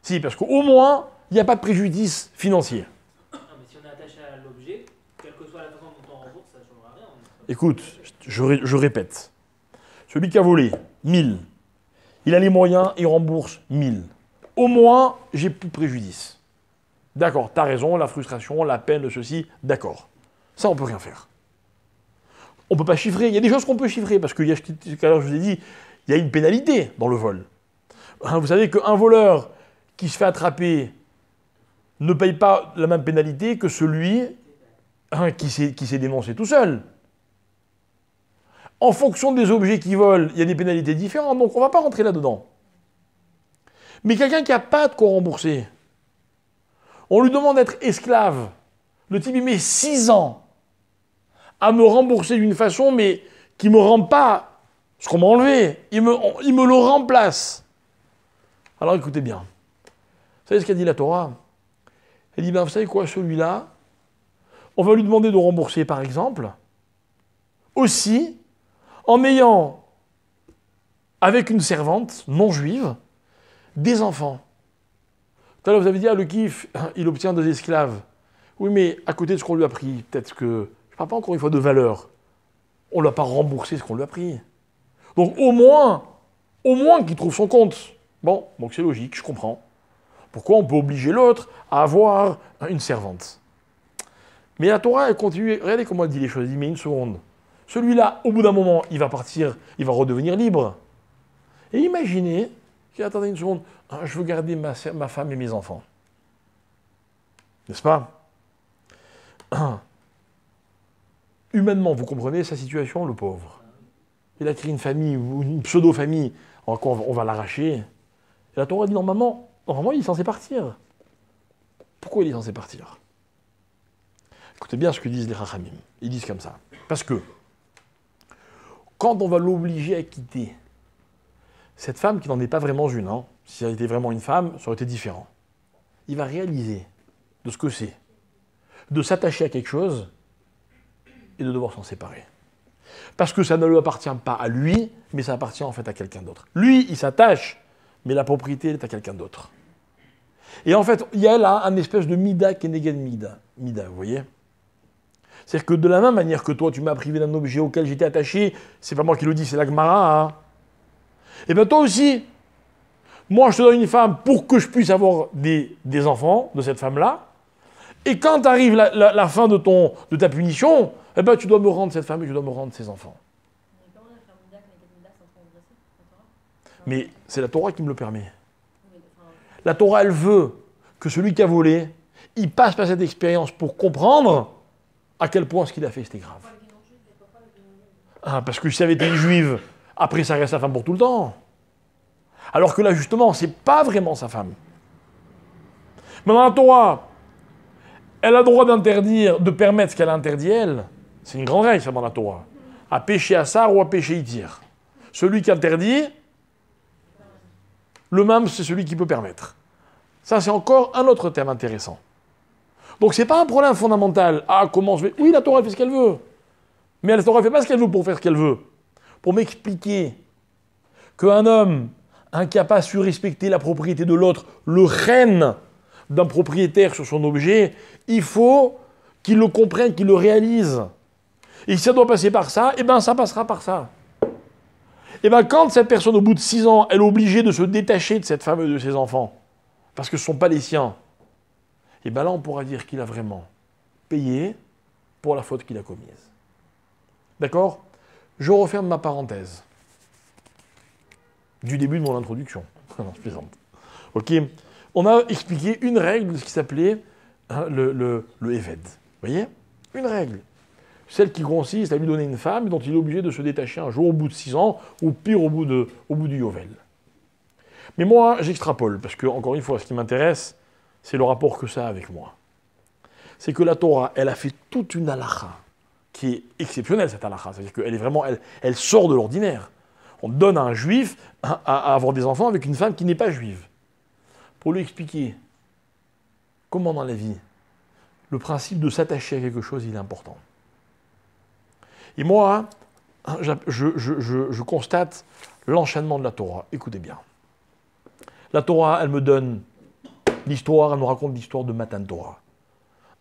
Si, parce qu'au moins, il n'y a pas de préjudice financier. Non, mais si on est attaché à l'objet, quelle que soit la façon dont on rembourse, ça ne changera rien. Écoute, je répète. Celui qui a volé 1000, il a les moyens, il rembourse 1000. Au moins, j'ai plus de préjudice. D'accord, t'as raison, la frustration, la peine, ceci, d'accord. Ça, on peut rien faire. On peut pas chiffrer. Il y a des choses qu'on peut chiffrer, parce que tout à l'heure, je vous ai dit, il y a une pénalité dans le vol. Vous savez qu'un voleur qui se fait attraper ne paye pas la même pénalité que celui qui s'est dénoncé tout seul. En fonction des objets qu'il vole, il y a des pénalités différentes, donc on ne va pas rentrer là-dedans. Mais quelqu'un qui n'a pas de quoi rembourser, on lui demande d'être esclave. Le type, il met 6 ans à me rembourser d'une façon, mais qui ne me rend pas ce qu'on m'a enlevé. Il me le remplace. Alors écoutez bien. Vous savez ce qu'a dit la Torah? Elle dit, ben, vous savez quoi, celui-là, on va lui demander de rembourser, par exemple, aussi en ayant, avec une servante non juive, des enfants. Tout à l'heure, vous avez dit, ah, le kiff, il obtient des esclaves. Oui, mais à côté de ce qu'on lui a pris, peut-être que, je ne parle pas encore une fois de valeur, on ne lui a pas remboursé ce qu'on lui a pris. Donc au moins qu'il trouve son compte. Bon, donc c'est logique, je comprends. Pourquoi on peut obliger l'autre à avoir une servante? Mais la Torah, elle continue. Regardez comment elle dit les choses. Elle dit, mais une seconde. Celui-là, au bout d'un moment, il va partir, il va redevenir libre. Et imaginez, attendez une seconde, je veux garder ma femme et mes enfants. N'est-ce pas? Humainement, vous comprenez sa situation, le pauvre. Il a créé une famille, ou une pseudo-famille, on va l'arracher. Et la Torah dit, normalement, il est censé partir. Pourquoi il est censé partir? Écoutez bien ce que disent les Chachamim. Ils disent comme ça. Parce que, quand on va l'obliger à quitter cette femme qui n'en est pas vraiment une, si elle était vraiment une femme, ça aurait été différent. Il va réaliser de ce que c'est, de s'attacher à quelque chose et de devoir s'en séparer. Parce que ça ne lui appartient pas à lui, mais ça appartient en fait à quelqu'un d'autre. Lui, il s'attache, mais la propriété est à quelqu'un d'autre. Et en fait, il y a là un espèce de mida keneged mida, vous voyez? C'est-à-dire que de la même manière que toi, tu m'as privé d'un objet auquel j'étais attaché, c'est pas moi qui le dis, c'est la Gemara, et bien toi aussi, moi je te donne une femme pour que je puisse avoir des enfants de cette femme-là, et quand arrive la fin de ta punition, eh ben, tu dois me rendre cette femme et je dois me rendre ses enfants. Mais c'est la Torah qui me le permet. La Torah, elle veut que celui qui a volé, il passe par cette expérience pour comprendre à quel point ce qu'il a fait, c'était grave. Parce que si ça avait été une juive, après ça reste sa femme pour tout le temps. Alors que là, justement, c'est pas vraiment sa femme. Mais dans la Torah, elle a le droit d'interdire, de permettre ce qu'elle a interdit elle. C'est une grande règle, ça, dans la Torah. À pécher Assar ou à pécher Itir. Celui qui interdit, le même, c'est celui qui peut permettre. Ça, c'est encore un autre thème intéressant. Donc, c'est pas un problème fondamental. Ah, comment je vais... Oui, la Torah, elle fait ce qu'elle veut. Mais la Torah ne fait pas ce qu'elle veut pour faire ce qu'elle veut. Pour m'expliquer qu'un homme qui n'a pas su respecter la propriété de l'autre, le règne d'un propriétaire sur son objet, il faut qu'il le comprenne, qu'il le réalise. Et si ça doit passer par ça, eh bien ça passera par ça. Et bien quand cette personne, au bout de 6 ans, elle est obligée de se détacher de cette femme et de ses enfants, parce que ce ne sont pas les siens, et bien là on pourra dire qu'il a vraiment payé pour la faute qu'il a commise. D'accord? Je referme ma parenthèse. Du début de mon introduction. Non, je plaisante. Ok? On a expliqué une règle de ce qui s'appelait le Eved. Vous voyez? Une règle. Celle qui consiste à lui donner une femme dont il est obligé de se détacher un jour au bout de 6 ans, ou pire au bout du Yovel. Mais moi, j'extrapole, parce que, encore une fois, ce qui m'intéresse, c'est le rapport que ça a avec moi. C'est que la Torah, elle a fait toute une halakha, qui est exceptionnelle, cette halakha. C'est-à-dire qu'elle est vraiment, elle sort de l'ordinaire. On donne à un juif à avoir des enfants avec une femme qui n'est pas juive. Pour lui expliquer comment dans la vie, le principe de s'attacher à quelque chose, il est important. Et moi, je constate l'enchaînement de la Torah. Écoutez bien. La Torah, elle me donne l'histoire, elle me raconte l'histoire de Matan Torah.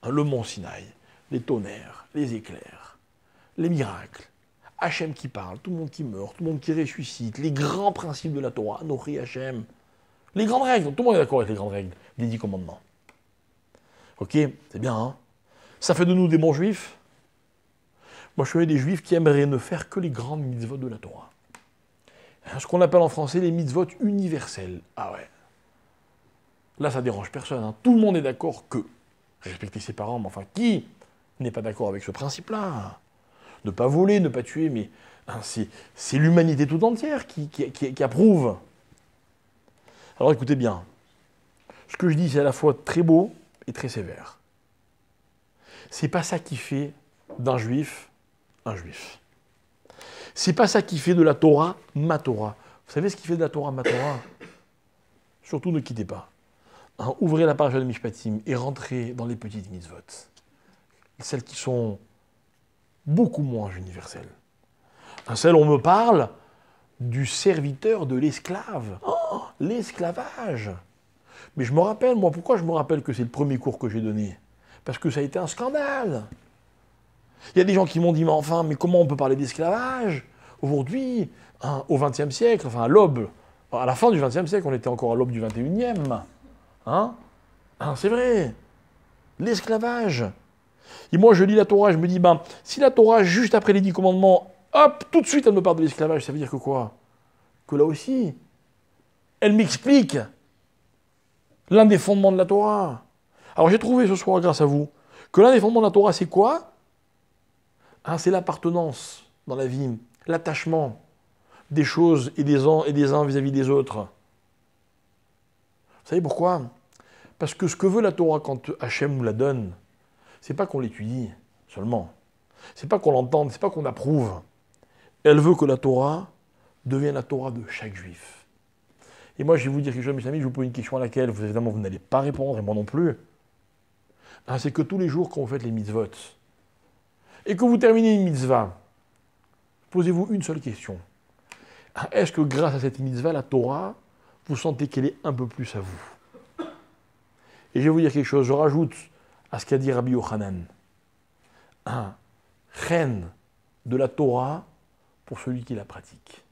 Le mont Sinaï, les tonnerres, les éclairs, les miracles, Hachem qui parle, tout le monde qui meurt, tout le monde qui ressuscite, les grands principes de la Torah, Anochi Hachem, les grandes règles, tout le monde est d'accord avec les grandes règles des 10 commandements. Ok, c'est bien, hein? Ça fait de nous des bons juifs. Moi, je connais des juifs qui aimeraient ne faire que les grandes mitzvot de la Torah. Ce qu'on appelle en français les mitzvot universelles. Ah ouais. Là, ça dérange personne. Hein. Tout le monde est d'accord que respecter ses parents, mais enfin, qui n'est pas d'accord avec ce principe-là? Ne pas voler, ne pas tuer, mais hein, c'est l'humanité tout entière qui approuve. Alors écoutez bien. Ce que je dis, c'est à la fois très beau et très sévère. C'est pas ça qui fait d'un juif un juif. C'est pas ça qui fait de la Torah ma Torah. Vous savez ce qui fait de la Torah ma Torah? Surtout ne quittez pas. Hein, ouvrez la page de Mishpatim et rentrez dans les petites mitzvot. Celles qui sont beaucoup moins universelles. Celles où on me parle du serviteur de l'esclave. Oh, l'esclavage! Mais je me rappelle, moi, pourquoi je me rappelle que c'est le premier cours que j'ai donné? Parce que ça a été un scandale. Il y a des gens qui m'ont dit, mais enfin, mais comment on peut parler d'esclavage aujourd'hui, hein, au XXe siècle, enfin à l'aube, à la fin du XXe siècle, on était encore à l'aube du XXIe. Hein, c'est vrai. L'esclavage. Et moi, je lis la Torah, je me dis, ben, si la Torah, juste après les 10 commandements, hop, tout de suite, elle me parle de l'esclavage, ça veut dire que quoi? Que là aussi, elle m'explique l'un des fondements de la Torah. Alors j'ai trouvé ce soir, grâce à vous, que l'un des fondements de la Torah, c'est quoi? Hein, c'est l'appartenance dans la vie, l'attachement des choses et des uns vis-à-vis des autres. Vous savez pourquoi? Parce que ce que veut la Torah quand Hachem nous la donne, c'est pas qu'on l'étudie seulement, c'est pas qu'on l'entende, c'est pas qu'on approuve. Elle veut que la Torah devienne la Torah de chaque juif. Et moi, je vais vous dire quelque chose, mes amis, je vous pose une question à laquelle, évidemment, vous n'allez pas répondre, et moi non plus. Hein, c'est que tous les jours, quand vous faites les mitzvot, et que vous terminez une mitzvah, posez-vous une seule question. Est-ce que grâce à cette mitzvah, la Torah, vous sentez qu'elle est un peu plus à vous? Et je vais vous dire quelque chose, je rajoute à ce qu'a dit Rabbi Yochanan. Un reine de la Torah pour celui qui la pratique.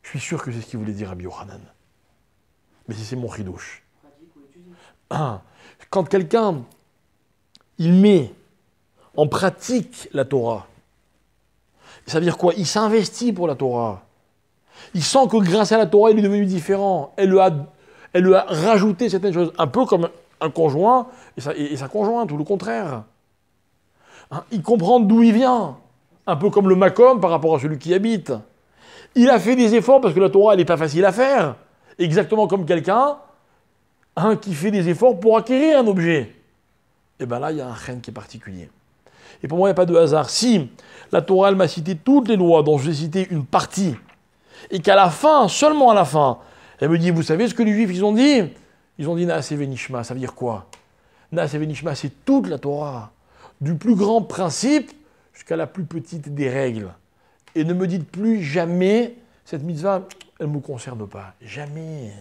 Je suis sûr que c'est ce qu'il voulait dire Rabbi Yochanan. Mais c'est mon chidouche. Quand quelqu'un, il met en pratique la Torah, ça veut dire quoi? Il s'investit pour la Torah. Il sent que grâce à la Torah, il est devenu différent. Elle lui a rajouté certaines choses. Un peu comme un conjoint et sa conjointe, ou le contraire. Hein, il comprend d'où il vient. Un peu comme le Macom par rapport à celui qui habite. Il a fait des efforts parce que la Torah, elle n'est pas facile à faire. Exactement comme quelqu'un qui fait des efforts pour acquérir un objet. Et bien là, il y a un chen qui est particulier. Et pour moi, il n'y a pas de hasard. Si la Torah, elle m'a cité toutes les lois dont je vais citer une partie, et qu'à la fin, seulement à la fin, elle me dit, vous savez ce que les Juifs, ils ont dit? Ils ont dit Naaseh Venishma. Ça veut dire quoi? Naaseh Venishma, c'est toute la Torah. Du plus grand principe jusqu'à la plus petite des règles. Et ne me dites plus jamais, cette mitzvah, elle ne me concerne pas. Jamais.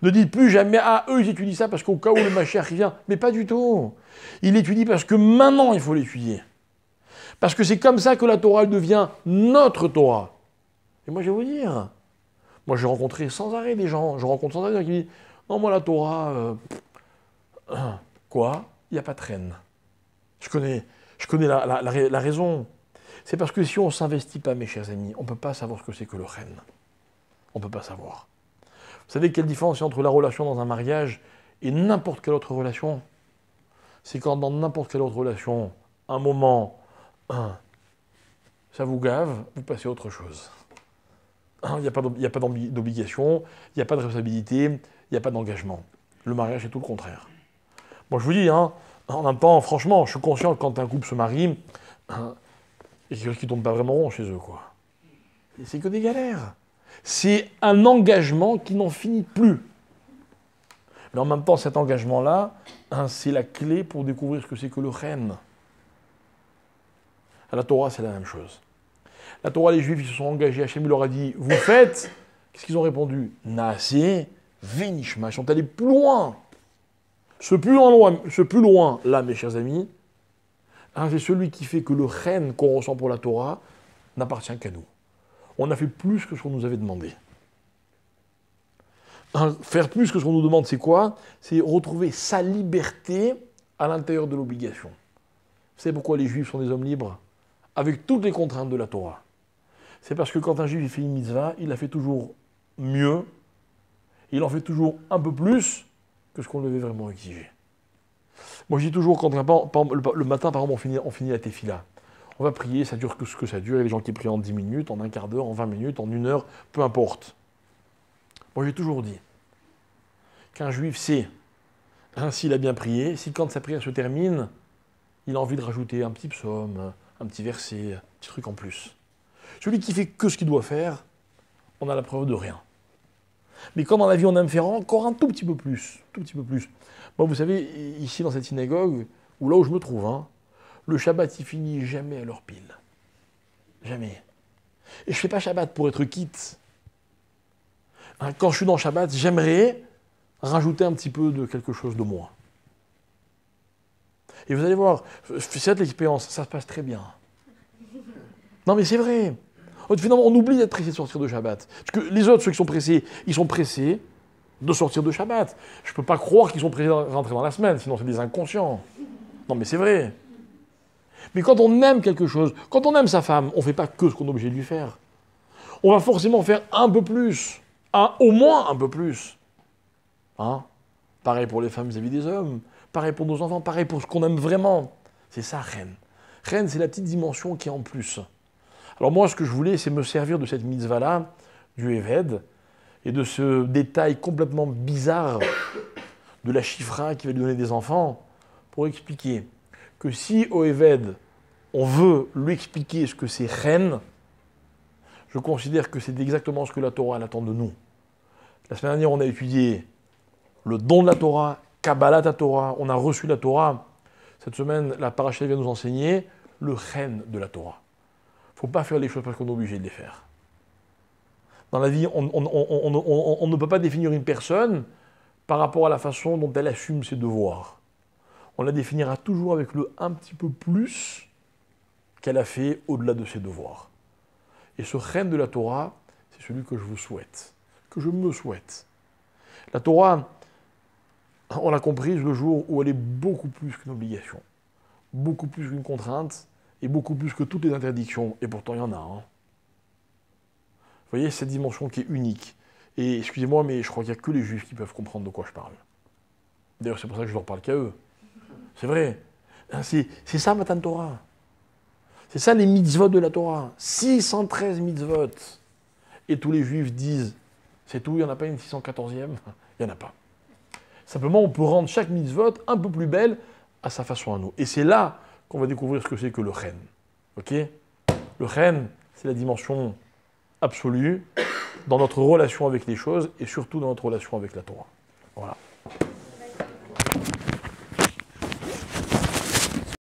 Ne dites plus jamais, ah, eux, ils étudient ça parce qu'au cas où le Mashiach vient. Mais pas du tout. Ils l'étudient parce que maintenant, il faut l'étudier. Parce que c'est comme ça que la Torah devient notre Torah. Et moi, je vais vous dire, moi, j'ai rencontré sans arrêt des gens, je rencontre sans arrêt des gens qui disent, non, moi, la Torah, quoi? Il n'y a pas de reine. Je connais la raison. C'est parce que si on ne s'investit pas, mes chers amis, on ne peut pas savoir ce que c'est que le reine. On ne peut pas savoir. Vous savez quelle différence il y a entre la relation dans un mariage et n'importe quelle autre relation? C'est quand dans n'importe quelle autre relation, un moment, ça vous gave, vous passez à autre chose. Il n'y a pas d'obligation, il n'y a pas de responsabilité, il n'y a pas d'engagement. Le mariage, c'est tout le contraire. Moi, je vous dis, en même temps, franchement, je suis conscient que quand un couple se marie, il y a quelque chose qui ne tourne pas vraiment rond chez eux, quoi. Et c'est que des galères. C'est un engagement qui n'en finit plus. Mais en même temps, cet engagement-là, hein, c'est la clé pour découvrir ce que c'est que le chen. À la Torah, c'est la même chose. La Torah, les Juifs, ils se sont engagés, Hachem leur a dit, vous faites. Qu'est-ce qu'ils ont répondu? Naaseh venishma. Ils sont allés plus loin. Ce plus loin, là, mes chers amis, hein, c'est celui qui fait que le chen qu'on ressent pour la Torah n'appartient qu'à nous. On a fait plus que ce qu'on nous avait demandé. Hein, faire plus que ce qu'on nous demande, c'est quoi? C'est retrouver sa liberté à l'intérieur de l'obligation. Vous savez pourquoi les Juifs sont des hommes libres? Avec toutes les contraintes de la Torah. C'est parce que quand un Juif fait une mitzvah, il la fait toujours mieux, il en fait toujours un peu plus que ce qu'on lui avait vraiment exigé. Moi, je dis toujours, quand le matin, par exemple, on finit la tefila, on va prier, ça dure ce que ça dure, il y a des gens qui prient en 10 minutes, en un quart d'heure, en 20 minutes, en 1 heure, peu importe. Moi, j'ai toujours dit qu'un Juif sait, hein, s'il a bien prié, si quand sa prière se termine, il a envie de rajouter un petit psaume, un petit verset, un petit truc en plus. Celui qui fait que ce qu'il doit faire, on a la preuve de rien. Mais quand dans la vie on aime faire encore un tout petit peu plus, Moi, vous savez, ici dans cette synagogue, ou là où je me trouve, hein, le Shabbat il finit jamais à l'heure pile. Jamais. Et je ne fais pas Shabbat pour être quitte. Hein, quand je suis dans Shabbat, j'aimerais rajouter un petit peu de quelque chose de moi. Et vous allez voir, faites l'expérience, ça se passe très bien. Non mais c'est vrai. Finalement, on oublie d'être pressé de sortir de Shabbat. Parce que les autres, ceux qui sont pressés, ils sont pressés de sortir de Shabbat. Je ne peux pas croire qu'ils sont pressés de rentrer dans la semaine, sinon c'est des inconscients. Non mais c'est vrai. Mais quand on aime quelque chose, quand on aime sa femme, on ne fait pas que ce qu'on est obligé de lui faire. On va forcément faire un peu plus. Au moins un peu plus. Hein? Pareil pour les femmes vis-à-vis des hommes. Pareil pour nos enfants. Pareil pour ce qu'on aime vraiment. C'est ça, Chen. Chen, c'est la petite dimension qui est en plus. Alors moi, ce que je voulais, c'est me servir de cette mitzvah-là, du Eved, et de ce détail complètement bizarre de la chifra qui va lui donner des enfants, pour expliquer que si au Eved, on veut lui expliquer ce que c'est Chen, je considère que c'est exactement ce que la Torah attend de nous. La semaine dernière, on a étudié le don de la Torah, Kabbalat Torah, on a reçu la Torah. Cette semaine, la paracha vient nous enseigner le Chen de la Torah. Il ne faut pas faire les choses parce qu'on est obligé de les faire. Dans la vie, on ne peut pas définir une personne par rapport à la façon dont elle assume ses devoirs. On la définira toujours avec le un petit peu plus qu'elle a fait au-delà de ses devoirs. Et ce Chen de la Torah, c'est celui que je vous souhaite, que je me souhaite. La Torah, on l'a comprise le jour où elle est beaucoup plus qu'une obligation, beaucoup plus qu'une contrainte, et beaucoup plus que toutes les interdictions. Et pourtant, il y en a. Hein. Vous voyez, cette dimension qui est unique. Et excusez-moi, mais je crois qu'il n'y a que les Juifs qui peuvent comprendre de quoi je parle. D'ailleurs, c'est pour ça que je ne leur parle qu'à eux. C'est vrai. C'est ça, Matan Torah. C'est ça, les mitzvot de la Torah. 613 mitzvot. Et tous les Juifs disent, c'est tout, il n'y en a pas une 614e. Il n'y en a pas. Simplement, on peut rendre chaque mitzvot un peu plus belle à sa façon à nous. Et c'est là qu'on va découvrir ce que c'est que le Chen. Ok? Le Chen, c'est la dimension absolue dans notre relation avec les choses et surtout dans notre relation avec la Torah. Voilà.